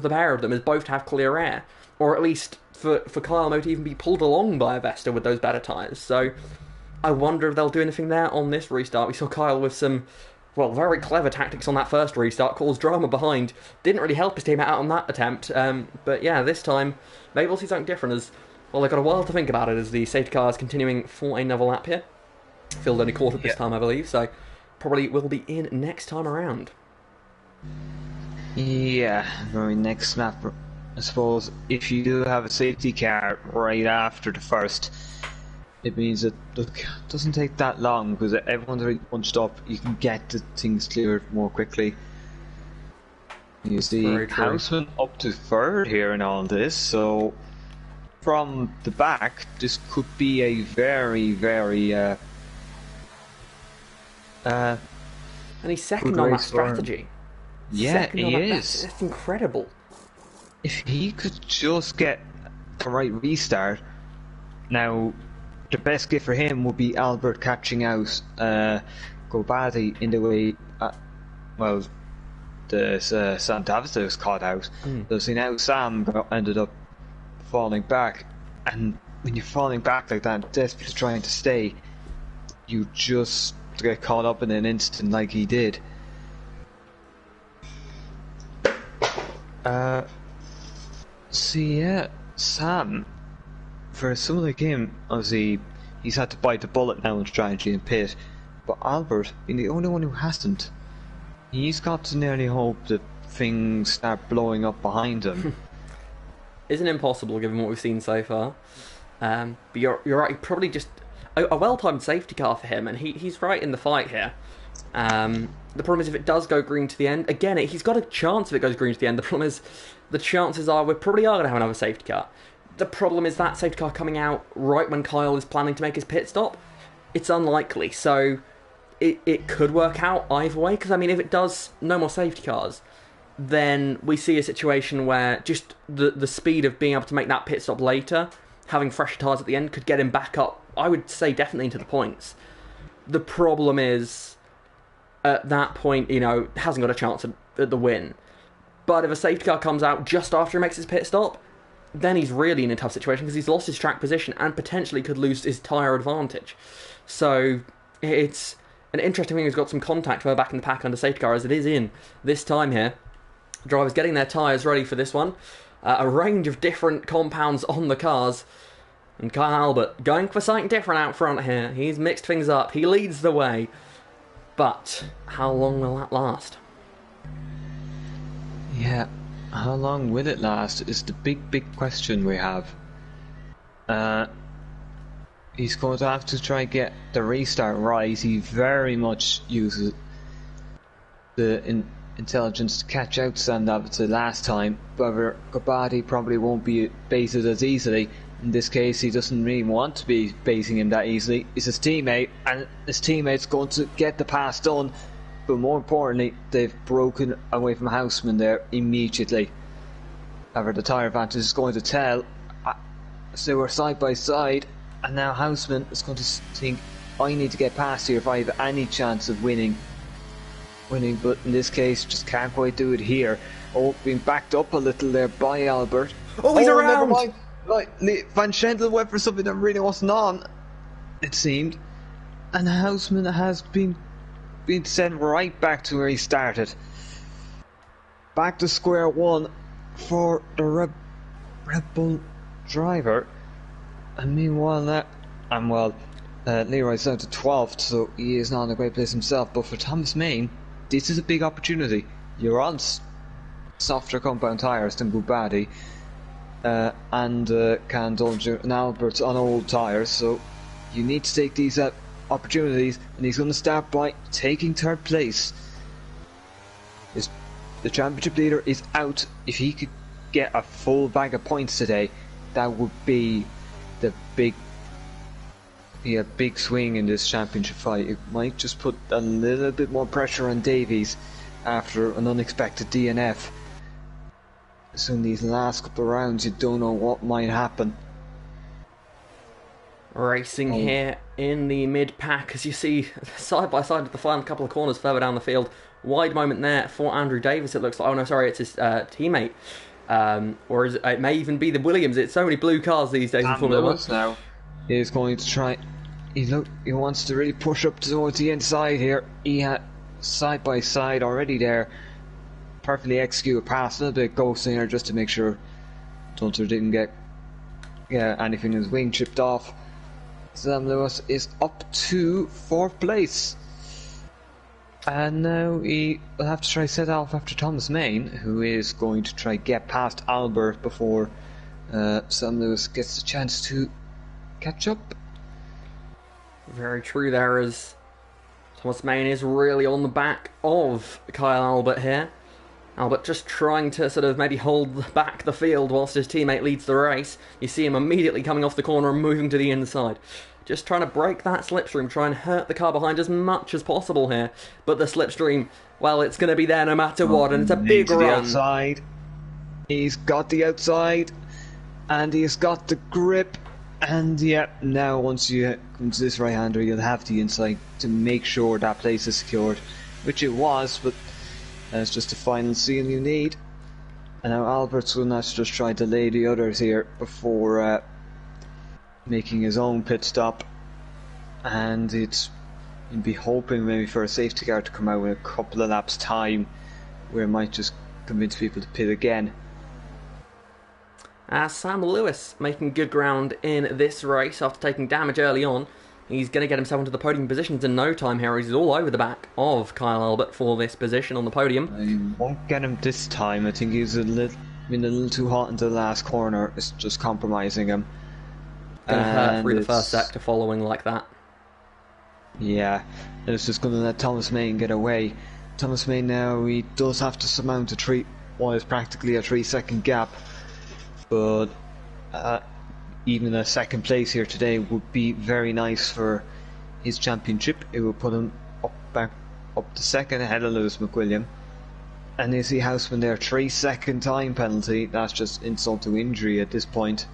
the pair of them is both to have clear air, or at least for Kyle to even be pulled along by Avesta with those better tyres. So I wonder if they'll do anything there on this restart. We saw Kyle with some, well, very clever tactics on that first restart, caused drama behind, didn't really help his team out on that attempt. But yeah, this time, maybe we'll see something different as, well, they've got a while to think about it as the safety car is continuing for another lap here. Field only caught it this time, I believe, so probably will be in next time around. Yeah, very next lap. I suppose if you do have a safety car right after the first, it means that it doesn't take that long because everyone's already bunched up. You can get the things cleared more quickly. You see Houseman up to third here in all this, so from the back, this could be a very, very and he's second on that strategy. Yeah, he is. That's incredible. If he could just get the right restart, now the best gift for him would be Albert catching out Gobadi in the way. Well, the Sam Davista was caught out. So see now Sam ended up falling back, and when you're falling back like that, desperately trying to stay, you just get caught up in an instant like he did. See, yeah, Sam, for some of the game, obviously, he's had to bite the bullet now in strategy and pit, but Albert, being the only one who hasn't, he's got to nearly hope that things start blowing up behind him. Isn't impossible given what we've seen so far. But you're right, probably just a well-timed safety car for him, and he's right in the fight here. The problem is if it does go green to the end, again, he's got a chance if it goes green to the end. The problem is the chances are we probably are going to have another safety car. The problem is that safety car coming out right when Kyle is planning to make his pit stop. It's unlikely, so it could work out either way, because I mean, if it does no more safety cars, then we see a situation where just the speed of being able to make that pit stop later, having fresher tyres at the end, could get him back up, I would say, definitely into the points. The problem is, at that point, hasn't got a chance at the win. But if a safety car comes out just after he makes his pit stop, then he's really in a tough situation because he's lost his track position and potentially could lose his tyre advantage. So it's an interesting thing. He's got some contact further back in the pack under safety car as it is in this time here. Drivers getting their tyres ready for this one. a range of different compounds on the cars. And Kyle Albert going for something different out front here. He's mixed things up. He leads the way. But how long will that last? Yeah, how long will it last is the big question we have. He's going to have to try get the restart right. He very much uses the intelligence to catch out Sam Davidson last time. However, Gabati probably won't be baited as easily. In this case, he doesn't really want to be baiting him that easily. It's his teammate, and his teammate's going to get the pass done. But more importantly, they've broken away from Houseman there immediately. However, the tyre advantage is going to tell. So we're side by side, and now Houseman is going to think, I need to get past here if I have any chance of winning. But in this case, just can't quite do it here. Oh, being backed up a little there by Albert. Oh, he's around! Never mind. Right, Van Schendel went for something that really wasn't on, it seemed. And Houseman has been sent right back to where he started. Back to square one for the Red Bull driver. And meanwhile, Leroy's down to 12th, so he is not in a great place himself. But for Thomas Main, this is a big opportunity. You're on softer compound tyres than Bugatti. And Candolge and Albert's on old tyres, so you need to take these opportunities, and he's going to start by taking third place. The championship leader is out. If he could get a full bag of points today, that would be a big swing in this championship fight. It might just put a little bit more pressure on Davies after an unexpected DNF. So in these last couple of rounds, you don't know what might happen. Racing here in the mid-pack, as you see, side by side with the final couple of corners further down the field. Wide moment there for Andrew Davis, it looks like. Oh no, sorry, it's his teammate. Or it may even be the Williams. It's so many blue cars these days in Formula 1. Now is going to try. He wants to really push up towards the inside here. He had side by side already there. Perfectly execute a pass, a little bit ghosting here just to make sure Dunter didn't get anything in his wing chipped off. Sam Lewis is up to 4th place. And now he will have to try set off after Thomas Main, who is going to try get past Albert before Sam Lewis gets the chance to catch up. Very true there, as Thomas Main is really on the back of Kyle Albert here. Albert just trying to sort of maybe hold back the field whilst his teammate leads the race. You see him immediately coming off the corner and moving to the inside. Just trying to break that slipstream, try and hurt the car behind as much as possible here. But the slipstream, well, it's going to be there no matter what, and it's a big run. Outside. He's got the outside, and he's got the grip. And yeah, now once you come to this right-hander, you'll have the inside to make sure that place is secured. Which it was, but that's just the final seal you need. And now Albert's going to have to just try to delay the others here before making his own pit stop. And you'd be hoping maybe for a safety car to come out in a couple of laps time, where it might just convince people to pit again. Sam Lewis making good ground in this race after taking damage early on. He's going to get himself into the podium positions in no time here. He's all over the back of Kyle Albert for this position on the podium. I won't get him this time. I think he's been a little too hot into the last corner. It's just compromising him. Going to hurt through the first sector following like that. Yeah, and it's just going to let Thomas Main get away. Thomas Main now, he does have to surmount what is practically a 3-second gap. But even a second place here today would be very nice for his championship. It would put him up to second ahead of Lewis McWilliam. And you see Houseman there, 3-second time penalty. That's just insult to injury at this point.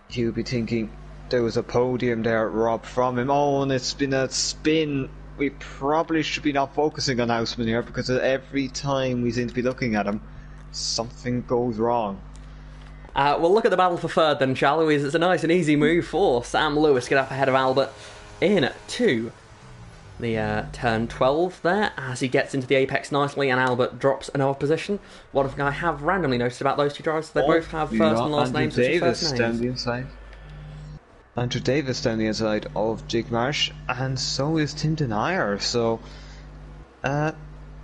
He would be thinking there was a podium there robbed from him. Oh, and it's been a spin. We probably should be not focusing on Houseman here, because every time we seem to be looking at him, something goes wrong. We'll look at the battle for third then, shall we? It's a nice and easy move for Sam Lewis. Get up ahead of Albert in to the turn 12 there as he gets into the apex nicely, and Albert drops another position. One thing I have randomly noticed about those two drivers, they both have We first got and last Andrew names, which are Davis first down names. the inside. Andrew Davis down the inside of Jake Marsh, and so is Tim Denier. So, but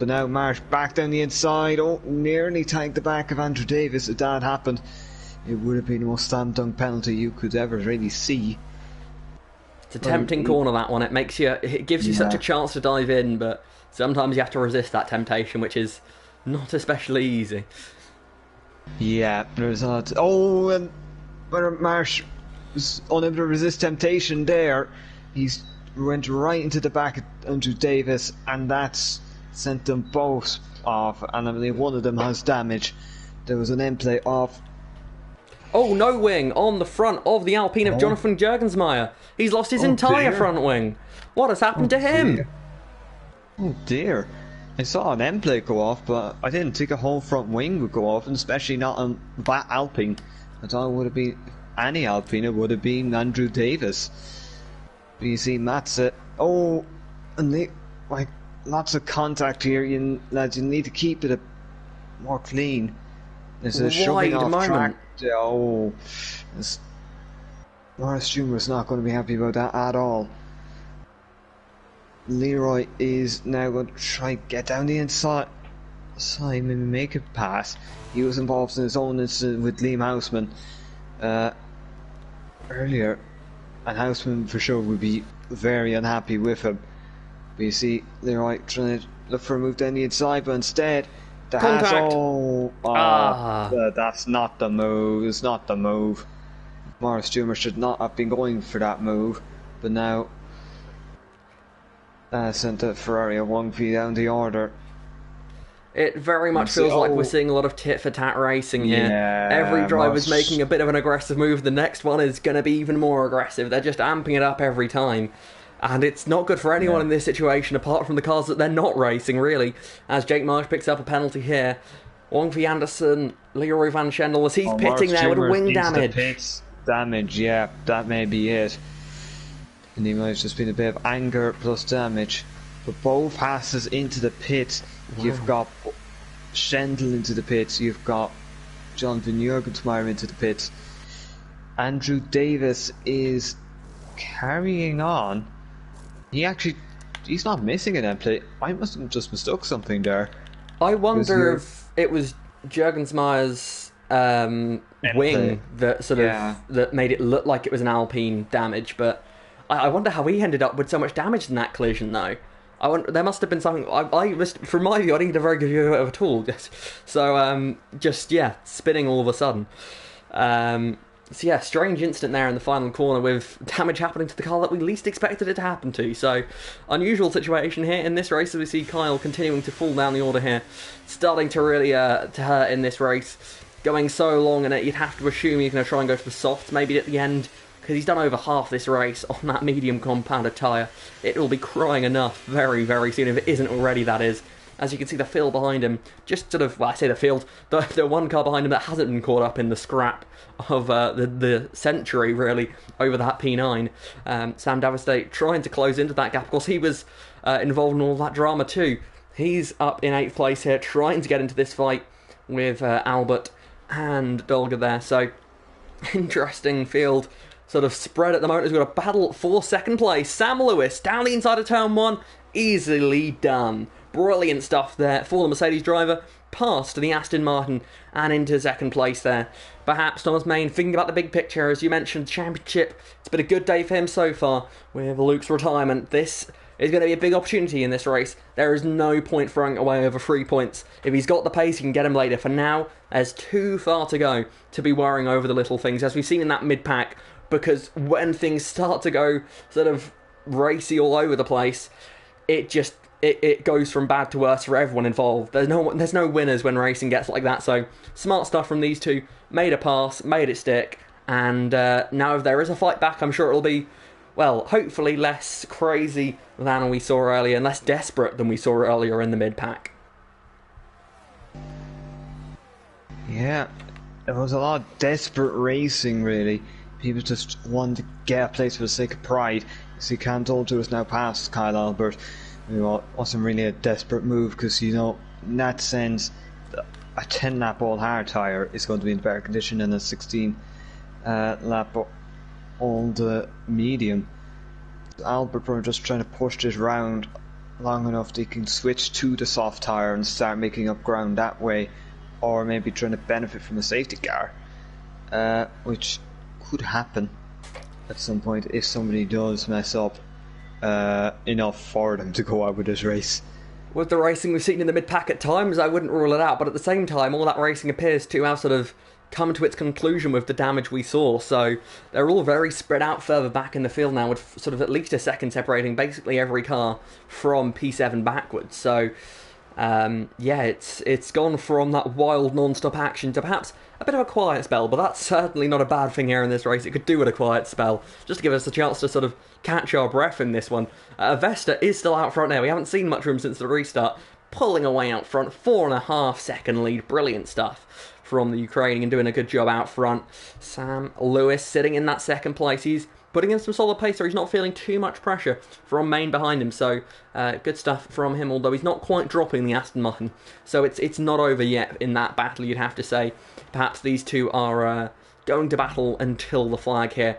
now Marsh back down the inside. Oh, nearly tagged the back of Andrew Davis. If that happened, it would have been the most slam dunk penalty you could ever really see. It's a tempting corner, that one. It gives you such a chance to dive in, but sometimes you have to resist that temptation, which is not especially easy. Yeah, there's not. Oh, and Marsh was unable to resist temptation there. He's went right into the back of Andrew Davis, and that's sent them both off. And I believe one of them has damage. There was an end play off. Oh, no wing on the front of the Alpine of Jonathan Jurgensmeyer. He's lost his entire front wing. What has happened to him? Dear. Oh dear. I saw an end plate go off, but I didn't think a whole front wing would go off, and especially not on that Alpine. I thought it would have been any Alpine, it would have been Andrew Davis. But you see, Matt's oh, and they, like, lots of contact here, lads. You need to keep it more clean. There's a shoving off track. Oh, Morris Jr. is not going to be happy about that at all. Leroy is now going to try and get down the inside. Simon make a pass. He was involved in his own incident with Liam Houseman earlier, and Houseman for sure would be very unhappy with him. But you see Leroy trying to look for a move down the inside, but instead the Contact. That's not the move. It's not the move. Morris Jr. should not have been going for that move, but now sent the Ferrari a 1v down the order. It very much feels like we're seeing a lot of tit-for-tat racing here. Yeah, Every driver's making a bit of an aggressive move. The next one is going to be even more aggressive. They're just amping it up every time. And it's not good for anyone in this situation, apart from the cars that they're not racing, really. As Jake Marsh picks up a penalty here. Wong V. Anderson, Leroy Van Schendel, as he's pitting there with wing damage. Damage, yeah, that may be it. And he might have just been a bit of anger plus damage. But both passes into the pits. You've got Schendel into the pits. You've got Jonathan Jurgensmeyer into the pits. Andrew Davis is carrying on. He's not missing an end plate. I must have just mistook something there. I wonder if it was Jurgensmeyer's wing that sort of that made it look like it was an Alpine damage, but I wonder how he ended up with so much damage in that collision, though. There must have been something. From my view, I didn't get a very good view of it at all. So, spinning all of a sudden. So yeah, strange incident there in the final corner with damage happening to the car that we least expected it to happen to. So, unusual situation here in this race as we see Kyle continuing to fall down the order here. Starting to really to hurt in this race. Going so long in it, you'd have to assume he's going to try and go for the softs maybe at the end, because he's done over half this race on that medium compounded tyre. It will be crying enough very, very soon, if it isn't already, that is. As you can see, the field behind him, just sort of, well, I say the field, the one car behind him that hasn't been caught up in the scrap of the century, really, over that P9. Sam Davestate trying to close into that gap. Of course, he was involved in all that drama too. He's up in 8th place here, trying to get into this fight with Albert and Dolga there. So, interesting field sort of spread at the moment. We've got a battle for 2nd place. Sam Lewis down the inside of turn 1. Easily done. Brilliant stuff there for the Mercedes driver. Past the Aston Martin and into 2nd place there. Perhaps Thomas Main thinking about the big picture, as you mentioned, championship. It's been a good day for him so far with Luke's retirement. This is going to be a big opportunity in this race. There is no point throwing away over 3 points. If he's got the pace, he can get him later. For now, there's too far to go to be worrying over the little things, as we've seen in that mid-pack, because when things start to go sort of racy all over the place, it goes from bad to worse for everyone involved. There's no winners when racing gets like that. So smart stuff from these two. Made a pass, made it stick, and now if there is a fight back, I'm sure it'll be, well, hopefully less crazy than we saw earlier and less desperate than we saw earlier in the mid-pack. Yeah, there was a lot of desperate racing, really. he was just wanting to get a place for the sake of pride. So Candolto is now past Kyle Albert. It wasn't really a desperate move because, you know, in that sense, a 10 lap all hard tyre is going to be in better condition than a 16 lap old medium. Albert probably just trying to push this round long enough that he can switch to the soft tyre and start making up ground that way, or maybe trying to benefit from a safety car, which could happen at some point if somebody does mess up enough for them to go out with this race. With the racing we've seen in the mid-pack at times, I wouldn't rule it out, but at the same time, all that racing appears to have sort of come to its conclusion with the damage we saw, so they're all very spread out further back in the field now, with sort of at least a second separating basically every car from P7 backwards. So yeah, it's gone from that wild non-stop action to perhaps a bit of a quiet spell, but that's certainly not a bad thing here in this race. It could do with a quiet spell, just to give us a chance to sort of catch our breath in this one. Vesta is still out front now. We haven't seen much of him since the restart, pulling away out front, 4.5 second lead, brilliant stuff from the Ukrainian and doing a good job out front. Sam Lewis sitting in that second place. He's putting in some solid pace, so he's not feeling too much pressure from Main behind him, so good stuff from him, although he's not quite dropping the Aston Martin, so it's not over yet in that battle, you'd have to say. Perhaps these two are going to battle until the flag here,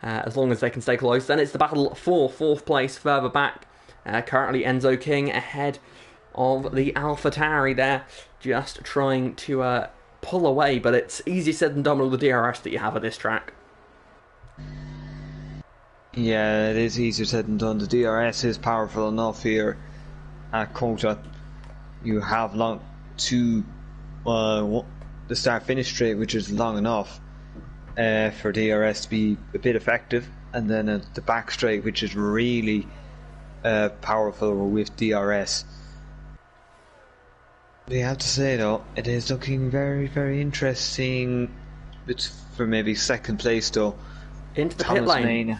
as long as they can stay close. Then it's the battle for 4th place further back. Currently Enzo King ahead of the AlphaTauri there, just trying to pull away, but it's easier said than done with the DRS that you have at this track. Yeah, it is easier said than done. The DRS is powerful enough here at Kota. You have the start-finish straight, which is long enough for DRS to be a bit effective, and then the back straight, which is really powerful with DRS. We have to say though, it is looking very, very interesting. It's for maybe second place though. Into the pit lane.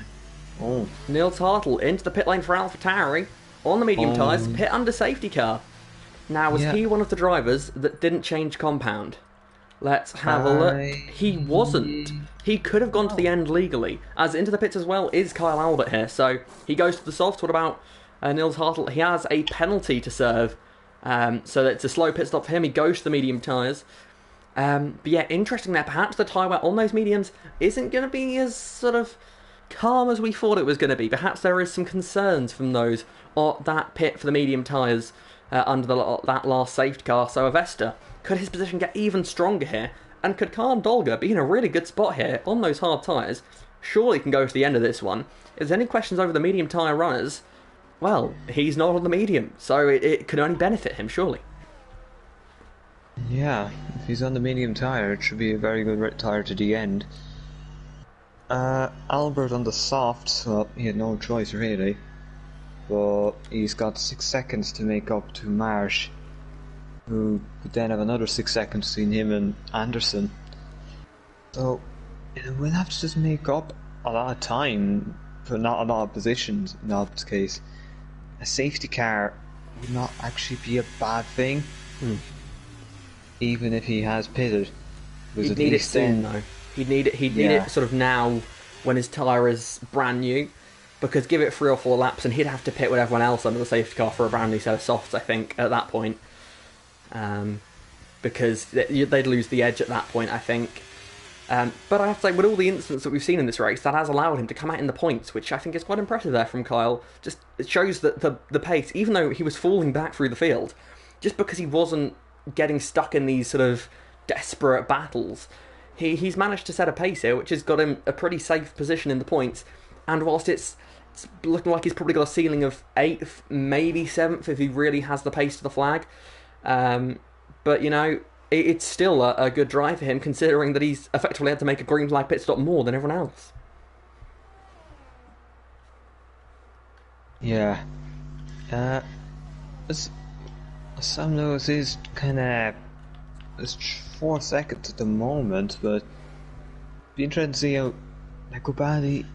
Oh. Nils Hartl into the pit lane for AlphaTauri on the medium tyres, pit under safety car. Now, was he one of the drivers that didn't change compound? Let's have a look. He wasn't. He could have gone to the end legally, as into the pits as well is Kyle Albert here. So he goes to the soft. What about Nils Hartl? He has a penalty to serve. So it's a slow pit stop for him. He goes to the medium tyres. But yeah, interesting there. Perhaps the tyre wear on those mediums isn't going to be as sort of calm as we thought it was going to be. Perhaps there is some concerns from those or that pit for the medium tyres under that last safety car. So Avesta, could his position get even stronger here? And could Khan Dolga be in a really good spot here on those hard tyres? Surely can go to the end of this one. If there's any questions over the medium tyre runners, well, he's not on the medium, so it could only benefit him, surely. Yeah, if he's on the medium tyre, it should be a very good tyre to the end. Albert on the soft, well, he had no choice really, but he's got 6 seconds to make up to Marsh, who could then have another 6 seconds between him and Anderson. So we'll have to just make up a lot of time for not a lot of positions in Albert's case. A safety car would not actually be a bad thing, even if he has pitted. He'd need it soon though. He'd need it sort of now when his tyre is brand new, because give it 3 or 4 laps and he'd have to pit with everyone else under the safety car for a brand new set of softs, I think, at that point. Because they'd lose the edge at that point, I think. But I have to say, with all the incidents that we've seen in this race, that has allowed him to come out in the points, which I think is quite impressive there from Kyle. Just it shows that the pace, even though he was falling back through the field, just because he wasn't getting stuck in these sort of desperate battles, he's managed to set a pace here, which has got him a pretty safe position in the points. And whilst it's looking like he's probably got a ceiling of 8th, maybe 7th, if he really has the pace to the flag. But, you know, it's still a good drive for him, considering that he's effectively had to make a green flag pit stop more than everyone else. Yeah. Sam Lewis is kind of... It's 4 seconds at the moment, but be interesting to see how Nekobadi...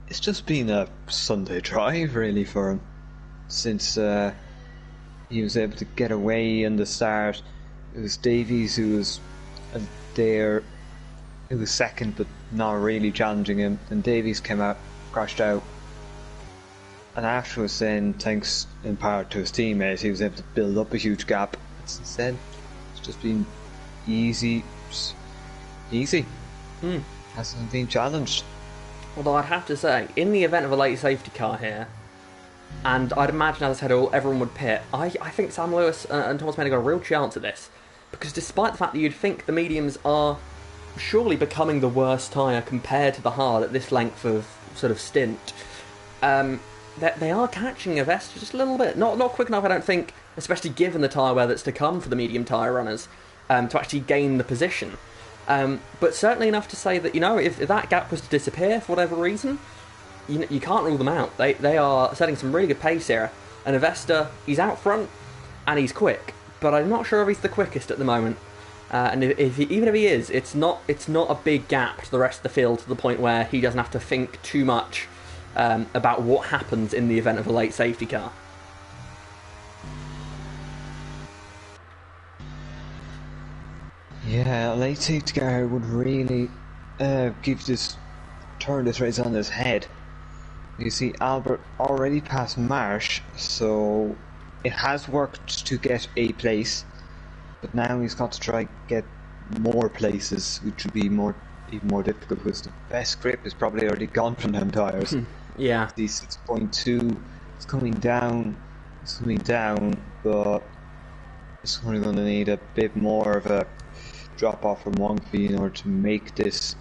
It's just been a Sunday drive, really, for him. Since he was able to get away in the start. It was Davies who was there, who was second, but not really challenging him. And Davies came out, crashed out. And afterwards then, thanks in part to his teammates, he was able to build up a huge gap. Since then, it's just been easy. Hasn't been challenged. Although I'd have to say, in the event of a late safety car here, and I'd imagine, as I said, everyone would pit, I think Sam Lewis and Thomas May got a real chance at this. Because despite the fact that you'd think the mediums are surely becoming the worst tyre compared to the hard at this length of sort of stint, they are catching Avesta just a little bit. Not quick enough, I don't think, especially given the tyre wear that's to come for the medium tyre runners, to actually gain the position. But certainly enough to say that, if that gap was to disappear for whatever reason, you can't rule them out. They are setting some really good pace here. And Avesta, he's out front and he's quick, but I'm not sure if he's the quickest at the moment. And even if he is, it's not a big gap to the rest of the field to the point where he doesn't have to think too much about what happens in the event of a late safety car. Yeah, a late safety car would really turn this race on its head. You see, Albert already passed Marsh, so it has worked to get a place, but now he's got to try get more places, which would be even more difficult because the best grip is probably already gone from them tyres. Yeah. The 6.2 is coming down, but it's only going to need a bit more of a drop off from Wongfi in order to make this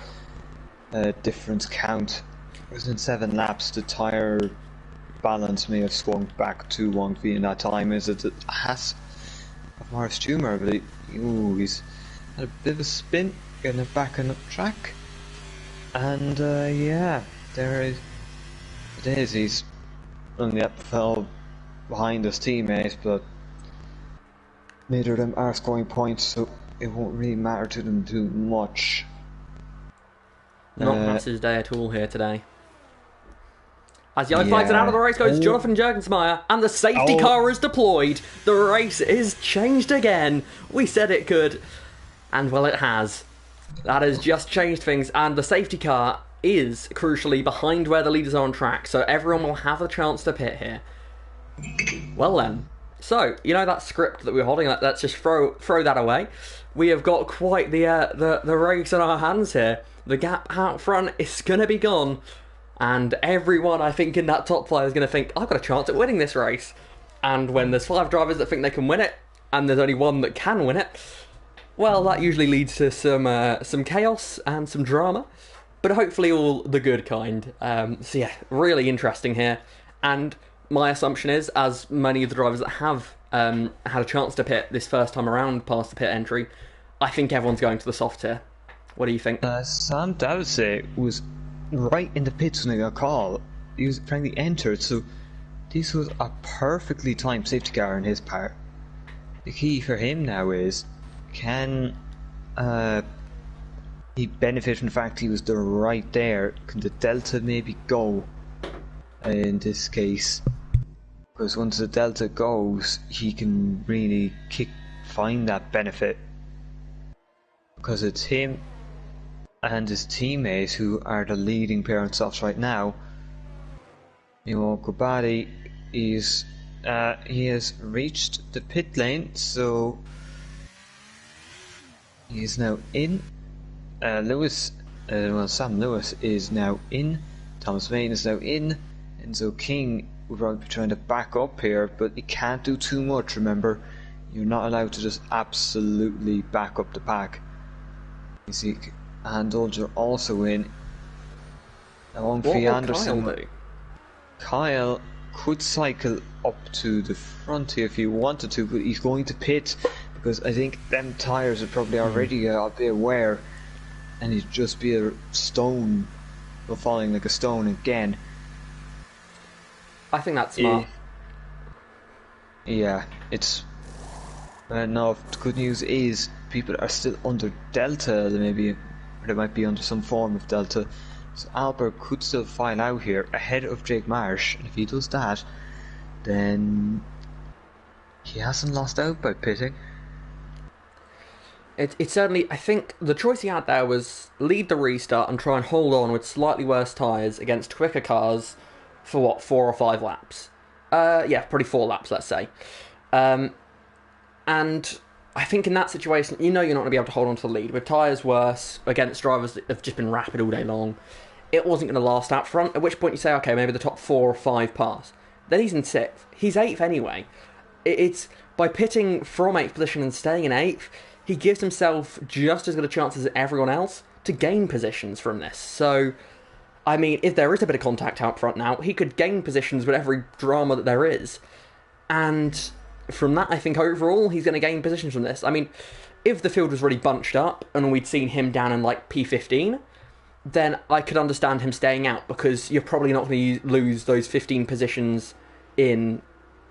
difference count. Within 7 laps, the tyre balance may have swung back to Wongfi in that time. Is it has of Morris Tumer, but he's had a bit of a spin, getting it back on the track, and yeah, it is. He's only fell behind his teammates, but neither of them are scoring points, so it won't really matter to them too much. Not Haas's day at all here today. As yellow flags and out of the race goes Jonathan Jurgensmeyer, and the safety car is deployed. The race is changed again. We said it could, and well, it has. That has just changed things, and the safety car is crucially behind where the leaders are on track, so everyone will have a chance to pit here. Well then, so that script that we were holding, let's just throw that away. We have got quite the race in our hands here. The gap out front is going to be gone. And everyone, I think, in that top 5 is going to think, I've got a chance at winning this race. And when there's 5 drivers that think they can win it, and there's only one that can win it, well, that usually leads to some chaos and some drama. But hopefully all the good kind. So yeah, really interesting here. And my assumption is, as many of the drivers that have had a chance to pit this first time around past the pit entry, I think everyone's going to the soft tier. What do you think? Sam Dowsey was right in the pits when they got called. He was frankly entered, so this was a perfectly timed safety car on his part. The key for him now is, can he benefit from the fact he was right there? Can the delta maybe go in this case? Because once the delta goes, he can really find that benefit. Because it's him and his teammates who are the leading pair on softs right now. Kobadi he has reached the pit lane, so he is now in. Sam Lewis is now in. Thomas Vane is now in. Enzo King will probably be trying to back up here, but he can't do too much. Remember, you're not allowed to just absolutely back up the pack. You see, and Dolger also in. Along What will Anderson. Kyle do? Kyle could cycle up to the front here if he wanted to, but he's going to pit because I think them tyres are probably already a bit wear, and he'd just be a stone, falling like a stone again. I think that's smart. Yeah, it's. No, the good news is people are still under delta. They might be under some form of delta. So Albert could still file out here ahead of Jake Marsh, and if he does that, then he hasn't lost out by pitting. It certainly, I think the choice he had there was lead the restart and try and hold on with slightly worse tyres against quicker cars for what, 4 or 5 laps? Yeah, probably 4 laps, let's say. Um, and I think in that situation, you're not going to be able to hold on to the lead. With tyres worse, against drivers that have just been rapid all day long, it wasn't going to last out front, at which point you say, okay, maybe the top 4 or 5 pass. Then he's in 6th. He's 8th anyway. It's by pitting from 8th position and staying in 8th, he gives himself just as good a chance as everyone else to gain positions from this. So, I mean, if there is a bit of contact out front now, he could gain positions with every drama that there is. And from that, I think overall, he's going to gain positions from this. I mean, if the field was really bunched up and we'd seen him down in like P15, then I could understand him staying out because you're probably not going to lose those 15 positions in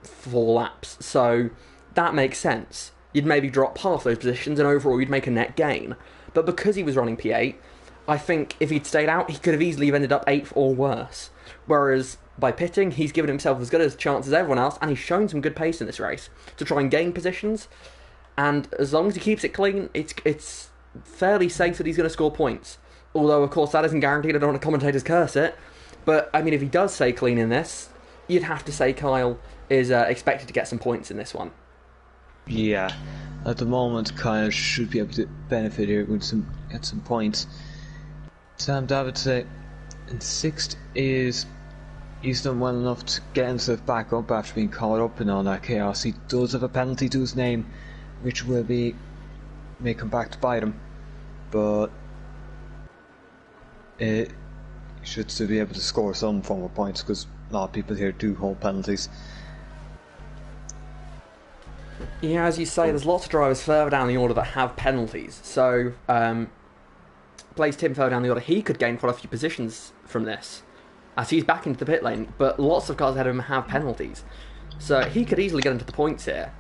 4 laps. So that makes sense. You'd maybe drop half those positions and overall you'd make a net gain. But because he was running P8, I think if he'd stayed out, he could have easily ended up 8th or worse. Whereas by pitting, he's given himself as good a chance as everyone else, and he's shown some good pace in this race to try and gain positions. And as long as he keeps it clean, it's fairly safe that he's going to score points. Although, of course, that isn't guaranteed. I don't want to commentators curse it. But, I mean, if he does stay clean in this, you'd have to say Kyle is expected to get some points in this one. Yeah, at the moment, Kyle should be able to benefit here with get some points. Sam Davids in 6th is he's done well enough to get himself back up after being caught up in all that chaos. He does have a penalty to his name, which may come back to bite him, but he should still be able to score some form of points because a lot of people here do hold penalties. Yeah, as you say, there's lots of drivers further down the order that have penalties. So, Blaze Tim further down the order, he could gain quite a few positions from this, as he's back into the pit lane. But lots of cars ahead of him have penalties, so he could easily get into the points here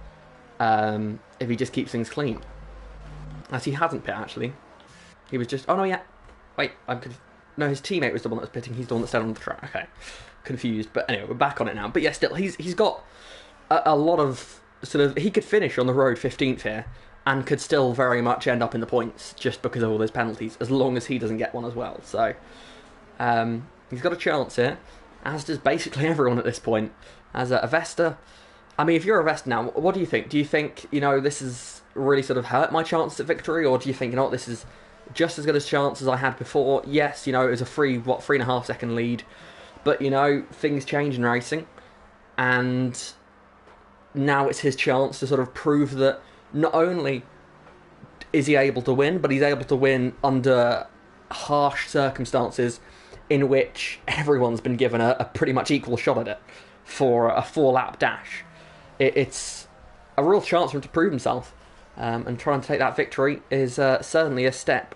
if he just keeps things clean. As he hasn't pit actually, he was just. Oh no, yeah. Wait, no, his teammate was the one that was pitting. He's the one that stayed on the track. Okay, confused. But anyway, we're back on it now. But yeah, still, he's got a lot of sort of. He could finish on the road 15th here, and could still very much end up in the points just because of all those penalties, as long as he doesn't get one as well. So he's got a chance here, as does basically everyone at this point. As a Vesta, I mean, if you're a Vesta now, what do you think? Do you think this has really sort of hurt my chances at victory, or do you think this is just as good a chance as I had before? Yes, it was a 3.5 second lead, but things change in racing, and now it's his chance to sort of prove that not only is he able to win, but he's able to win under harsh circumstances in which everyone's been given a pretty much equal shot at it for a 4-lap dash. It's a real chance for him to prove himself, and trying to take that victory is certainly a step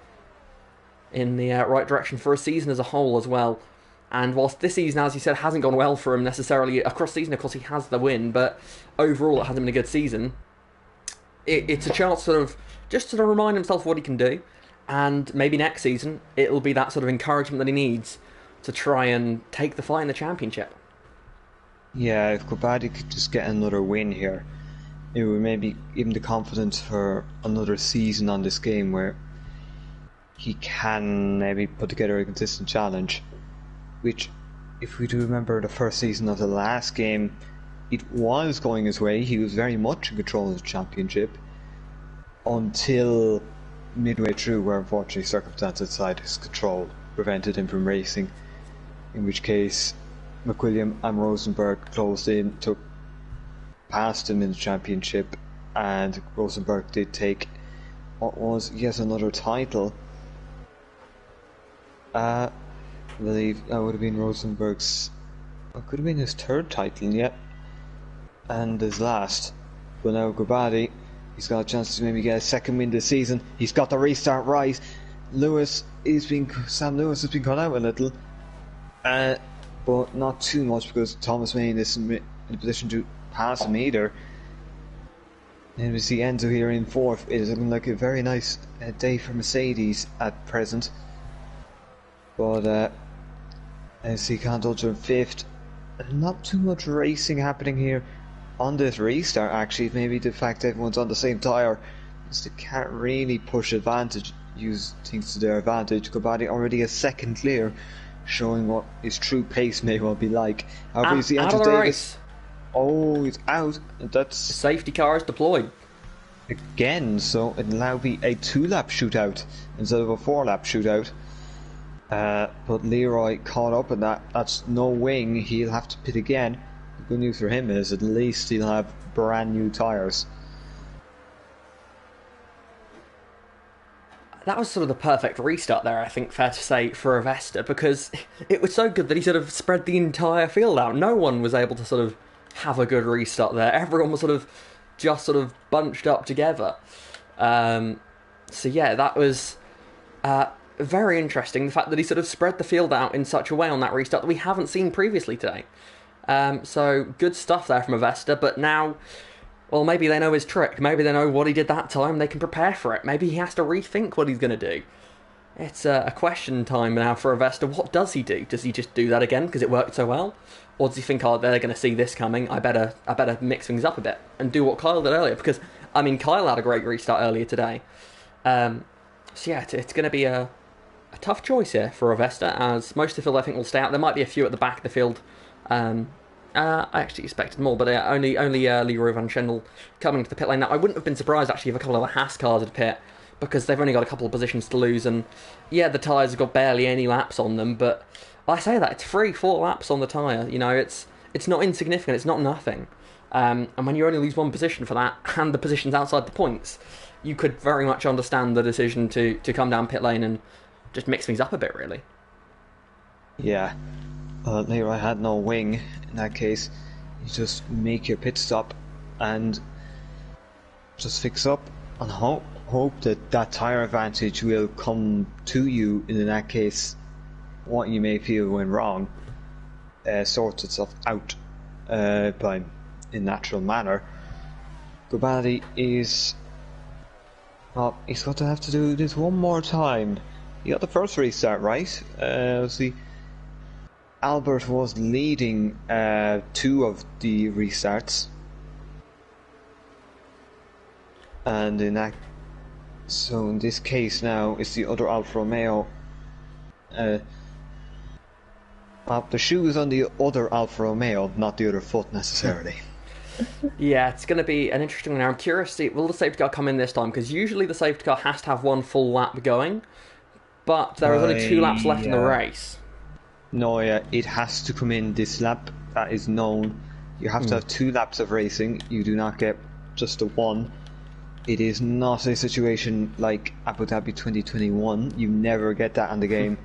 in the right direction for a season as a whole as well. And whilst this season, as you said, hasn't gone well for him necessarily across the season, of course he has the win, but overall it hasn't been a good season. It's a chance just to remind himself what he can do, and maybe next season it'll be that sort of encouragement that he needs to try and take the fight in the championship. Yeah, if Kobadi could just get another win here, it would maybe give him the confidence for another season on this game where he can maybe put together a consistent challenge. Which, if we do remember the first season of the last game, it was going his way. He was very much in control of the championship until midway through, where unfortunately circumstances outside his control prevented him from racing, in which case McWilliam and Rosenberg closed in, took past him in the championship, and Rosenberg did take what was yet another title. I believe that would have been Rosenberg's, what could have been his 3rd title yet, and his last. But now Gabadi, he's got a chance to maybe get a 2nd win this season. He's got the restart right. Sam Lewis has been caught out a little, but not too much because Thomas Main isn't in a position to pass him either. And we see Enzo here in 4th. It is looking like a very nice day for Mercedes at present. But I see Candolger in 5th. Not too much racing happening here on this restart, actually. Maybe the fact that everyone's on the same tyre So they can't really push advantage, use things to their advantage. Gobadi already a second clear, showing what his true pace may well be like. However, you see Out Andrew of the Davis. race. Oh, he's out. That's Safety car is deployed. again, so it'll now be a 2-lap shootout instead of a 4-lap shootout. But Leroy caught up in that. That's no wing. He'll have to pit again. The good news for him is at least he'll have brand new tyres. That was sort of the perfect restart there, I think, fair to say, for Avesta, because it was so good that he sort of spread the entire field out. No one was able to sort of have a good restart there. Everyone was just sort of bunched up together. So yeah, that was very interesting. The fact that he sort of spread the field out in such a way on that restart that we haven't seen previously today. So good stuff there from Avesta, but now, well, maybe they know his trick. Maybe they know what he did that time. They can prepare for it. Maybe he has to rethink what he's going to do. It's a question time now for Avesta. What does he do? Does he just do that again because it worked so well? Or does he think, oh, they're going to see this coming, I better mix things up a bit and do what Kyle did earlier? Because, I mean, Kyle had a great restart earlier today. So yeah, it's going to be a tough choice here for Avesta, as most of the field I think will stay out. There might be a few at the back of the field. I actually expected more, but only Leroy Van Schendel coming to the pit lane. Now, I wouldn't have been surprised actually if a couple of the Haas cars had pit, because they've only got a couple of positions to lose, and yeah, the tyres have got barely any laps on them, but I say that, it's 3-4 laps on the tyre, you know, it's not insignificant, it's not nothing. And when you only lose one position for that, and the position's outside the points, you could very much understand the decision to come down pit lane and just mix things up a bit, really. Yeah, Leroy had no wing in that case. You just make your pit stop and just fix up and hope that tyre advantage will come to you, and in that case what you may feel went wrong sorts itself out by in natural manner. Gobadi is, well, he's got to have to do this one more time. He got the first restart right. See, Albert was leading 2 of the restarts, and in this case now it's the other Alfa Romeo. The shoe is on the other Alfa Romeo, not the other foot necessarily. Yeah, it's going to be an interesting one. Now, I'm curious to see, will the safety car come in this time? Because usually the safety car has to have one full lap going, but there are only 2 laps left in the race. No, yeah, it has to come in this lap. That is known. You have to have 2 laps of racing. You do not get just the one. It is not a situation like Abu Dhabi 2021. You never get that in the game.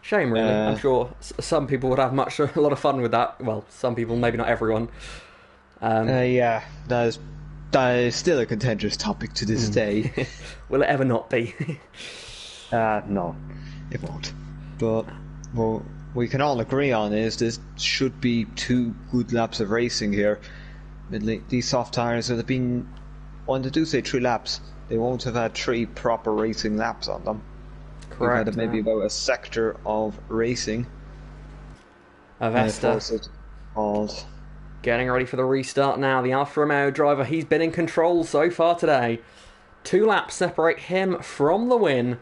Shame, really. I'm sure some people would have a lot of fun with that. Well, some people, maybe not everyone. Yeah, that is still a contentious topic to this day. Will it ever not be? No, it won't. But what we can all agree on is this should be 2 good laps of racing here. These soft tyres that have been, when they do say 3 laps, they won't have had 3 proper racing laps on them. Correct. We've had maybe about a sector of racing. Avesta getting ready for the restart now. The Alfa Romeo driver, he's been in control so far today. 2 laps separate him from the win.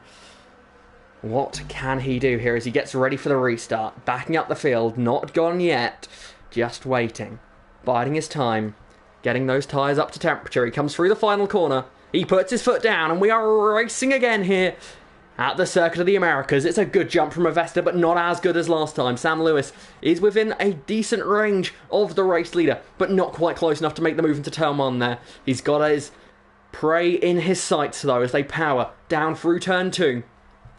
What can he do here as he gets ready for the restart? Backing up the field, not gone yet, just waiting, biding his time, getting those tyres up to temperature. He comes through the final corner, he puts his foot down, and we are racing again here at the Circuit of the Americas. It's a good jump from Avesta, but not as good as last time. Sam Lewis is within a decent range of the race leader, but not quite close enough to make the move into turn 1 there. He's got his prey in his sights, though, as they power down through turn 2.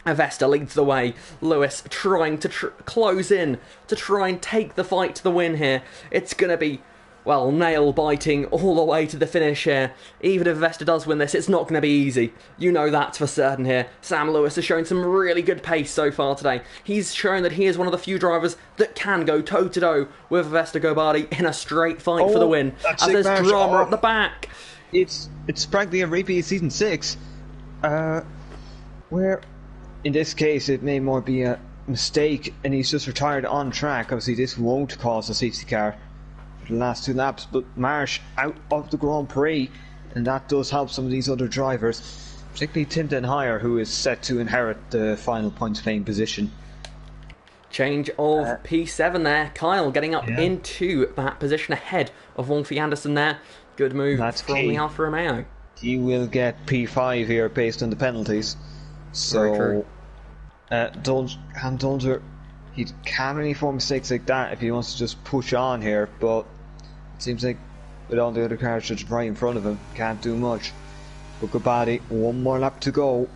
Avesta leads the way. Lewis trying to close in to try and take the fight to the win here. It's going to be, well, nail-biting all the way to the finish here. Even if Avesta does win this, it's not going to be easy. You know that for certain here. Sam Lewis has shown some really good pace so far today. He's shown that he is one of the few drivers that can go toe-to-toe with Avesta Gobadi in a straight fight for the win. As there's drama at the back. It's practically a repeat of season 6, where in this case it may more be a mistake and he's just retired on track. Obviously this won't cause a safety car for the last 2 laps, but Marsh out of the Grand Prix, and that does help some of these other drivers, particularly Tim Den Hyer, who is set to inherit the final points playing position. Change of P7 there. Kyle getting up Yeah. into that position ahead of Wolfie Anderson there. Good move That's from key. the Alfa Romeo. He will get P5 here based on the penalties. Very So, true. Cam Dulger, he can't really form mistakes like that if he wants to just push on here, but it seems like with all the other cars just right in front of him, can't do much. But Gabadi, one more lap to go.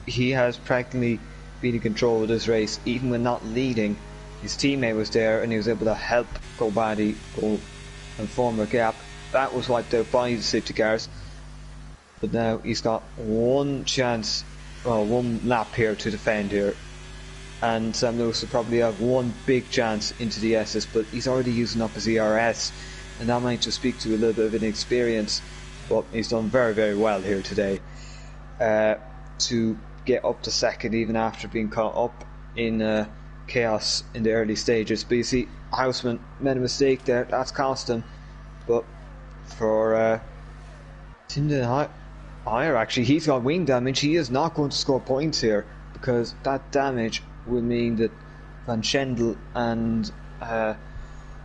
He has practically been in control of this race, even when not leading. His teammate was there and he was able to help Gabadi go and form a gap. That was wiped out by the safety cars. But now he's got one chance, well, one lap here to defend here. And Sam Lewis will probably have one big chance into the S's, but he's already using up his ERS. And that might just speak to a little bit of inexperience. But he's done very, very well here today. To get up to second, even after being caught up in chaos in the early stages. But you see, Houseman made a mistake there, that's cost him. But for Tim Den Hyer, actually, he's got wing damage. He is not going to score points here, because that damage will mean that Van Schendel and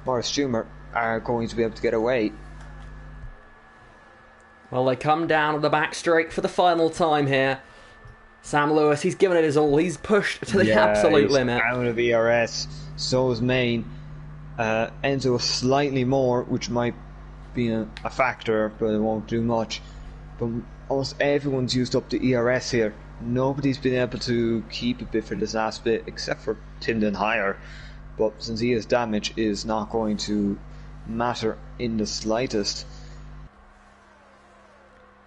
Morris Schumer are going to be able to get away. Well, they come down at the back straight for the final time here. Sam Lewis, he's given it his all. He's pushed to the absolute limit. Out of ERS, so is Main. Enzo slightly more, which might be a factor, but it won't do much. But almost everyone's used up the ERS here. Nobody's been able to keep a bit for this last bit, except for Tim Den Hyer. But since he has damage, it is not going to matter in the slightest.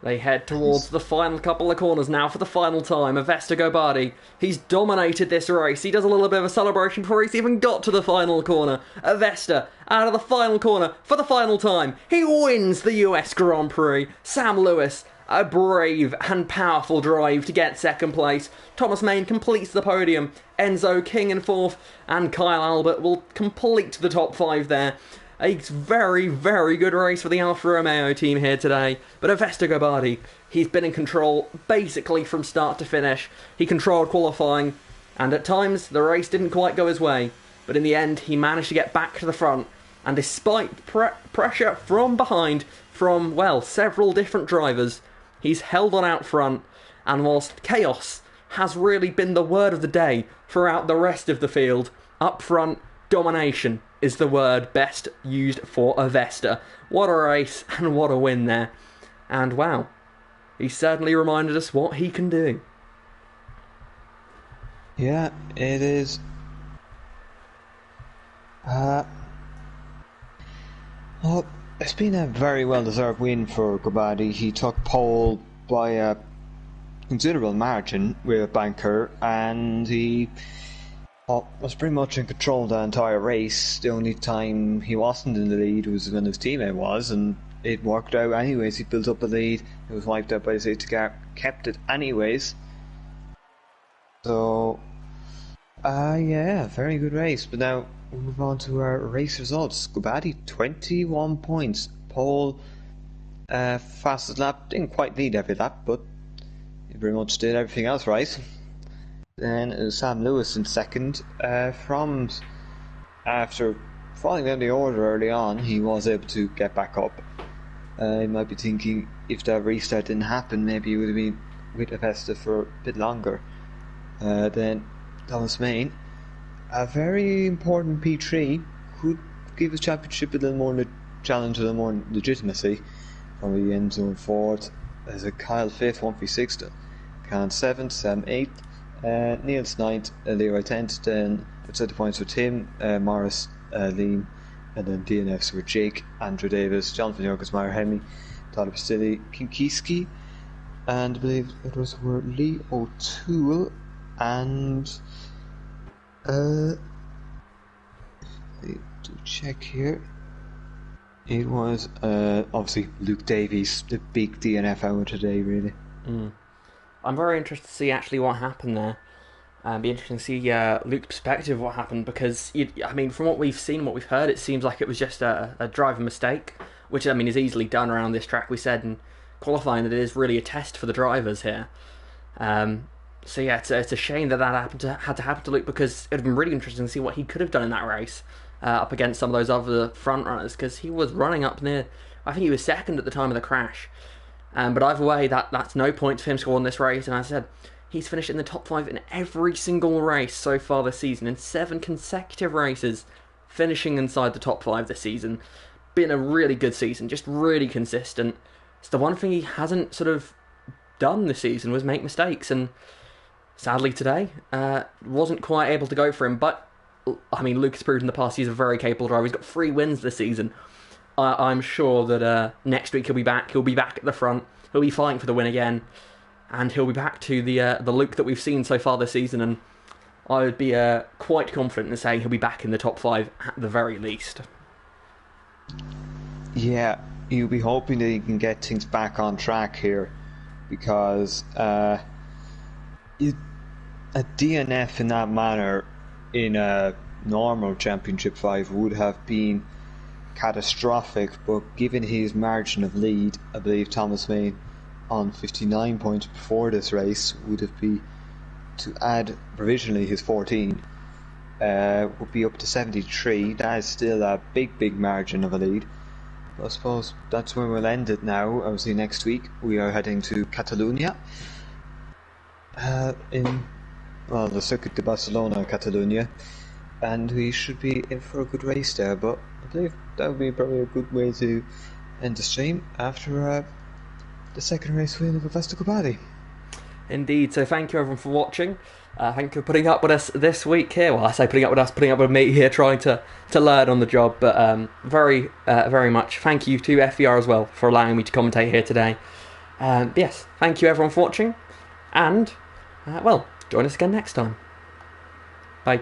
They head towards the final couple of corners now for the final time. Avesta Gobardi, he's dominated this race. He does a little bit of a celebration before he's even got to the final corner. Avesta, out of the final corner for the final time. He wins the US Grand Prix. Sam Lewis, a brave and powerful drive to get second place. Thomas Main completes the podium. Enzo King in fourth. And Kyle Albert will complete the top five there. A very, very good race for the Alfa Romeo team here today. But Avesta Gobardi, he's been in control basically from start to finish. He controlled qualifying, and at times the race didn't quite go his way. But in the end, he managed to get back to the front. And despite pressure from behind from, well, several different drivers, he's held on out front. And whilst chaos has really been the word of the day throughout the rest of the field, up front, domination is the word best used for Avesta. What a race and what a win there. And wow, he certainly reminded us what he can do. Yeah, it is. Well, it's been a very well-deserved win for Gabadi. He took pole by a considerable margin with a banker, and he was pretty much in control the entire race. The only time he wasn't in the lead was when his teammate was, and it worked out anyways. He built up a lead, it was wiped out by the safety car, kept it anyways. So, yeah, very good race. But now we'll move on to our race results. Gabadi, 21 points. Pole, fastest lap, didn't quite lead every lap, but he pretty much did everything else right. Then Sam Lewis in second. From after falling down the order early on, he was able to get back up. You might be thinking, if that restart didn't happen, maybe he would have been with Avesta for a bit longer. Then Thomas Main, a very important P3, could give his championship a little more challenge, a little more legitimacy. From the end zone fourth, there's a Kyle fifth, 1v6, Khan seventh, Sam eighth. Niels 9th, Leroy 10th, then outside the points for Tim, Morris, Liam, and then DNFs were Jake, Andrew Davis, Jonathan Yorkes, Meyer Hemi, Tyler Basili, Kinkiski, and I believe it were Lee O'Toole and to check here, it was obviously Luke Davies, the big DNF hour today, really. I'm very interested to see actually what happened there. It'd be interesting to see Luke's perspective of what happened, because, I mean, from what we've seen, what we've heard, it seems like it was just a driver mistake, which, I mean, is easily done around this track. We said in qualifying that it is really a test for the drivers here. Um, so yeah, it's a shame that had to happen to Luke, because it would have been really interesting to see what he could have done in that race up against some of those other front runners, because he was running up near. I think he was second at the time of the crash. But either way, that's no point for him scoring this race. And as I said, he's finished in the top 5 in every single race so far this season, in 7 consecutive races, finishing inside the top 5 this season. Been a really good season, just really consistent. It's the one thing he hasn't sort of done this season was make mistakes, and sadly today wasn't quite able to go for him. But I mean, Luke has proved in the past he's a very capable driver. He's got 3 wins this season. I'm sure that next week he'll be back. He'll be back at the front. He'll be fighting for the win again, and he'll be back to the Luke that we've seen so far this season. And I would be quite confident in saying he'll be back in the top 5 at the very least. Yeah, you'll be hoping that he can get things back on track here, because a DNF in that manner in a normal Championship 5 would have been catastrophic, but given his margin of lead, I believe Thomas Main on 59 points before this race would have been, to add provisionally his 14, would be up to 73. That is still a big margin of a lead. I suppose that's where we'll end it now. Obviously next week we are heading to Catalonia, in the Circuit de Barcelona, Catalonia, and we should be in for a good race there. But I believe that would be probably a good way to end the stream after the second race win of Augusta Cubati. Indeed, so thank you everyone for watching. Thank you for putting up with us this week here. Well, I say putting up with us, putting up with me here, trying to learn on the job. But very much thank you to FVR as well for allowing me to commentate here today. Yes, thank you everyone for watching, and well, join us again next time. Bye.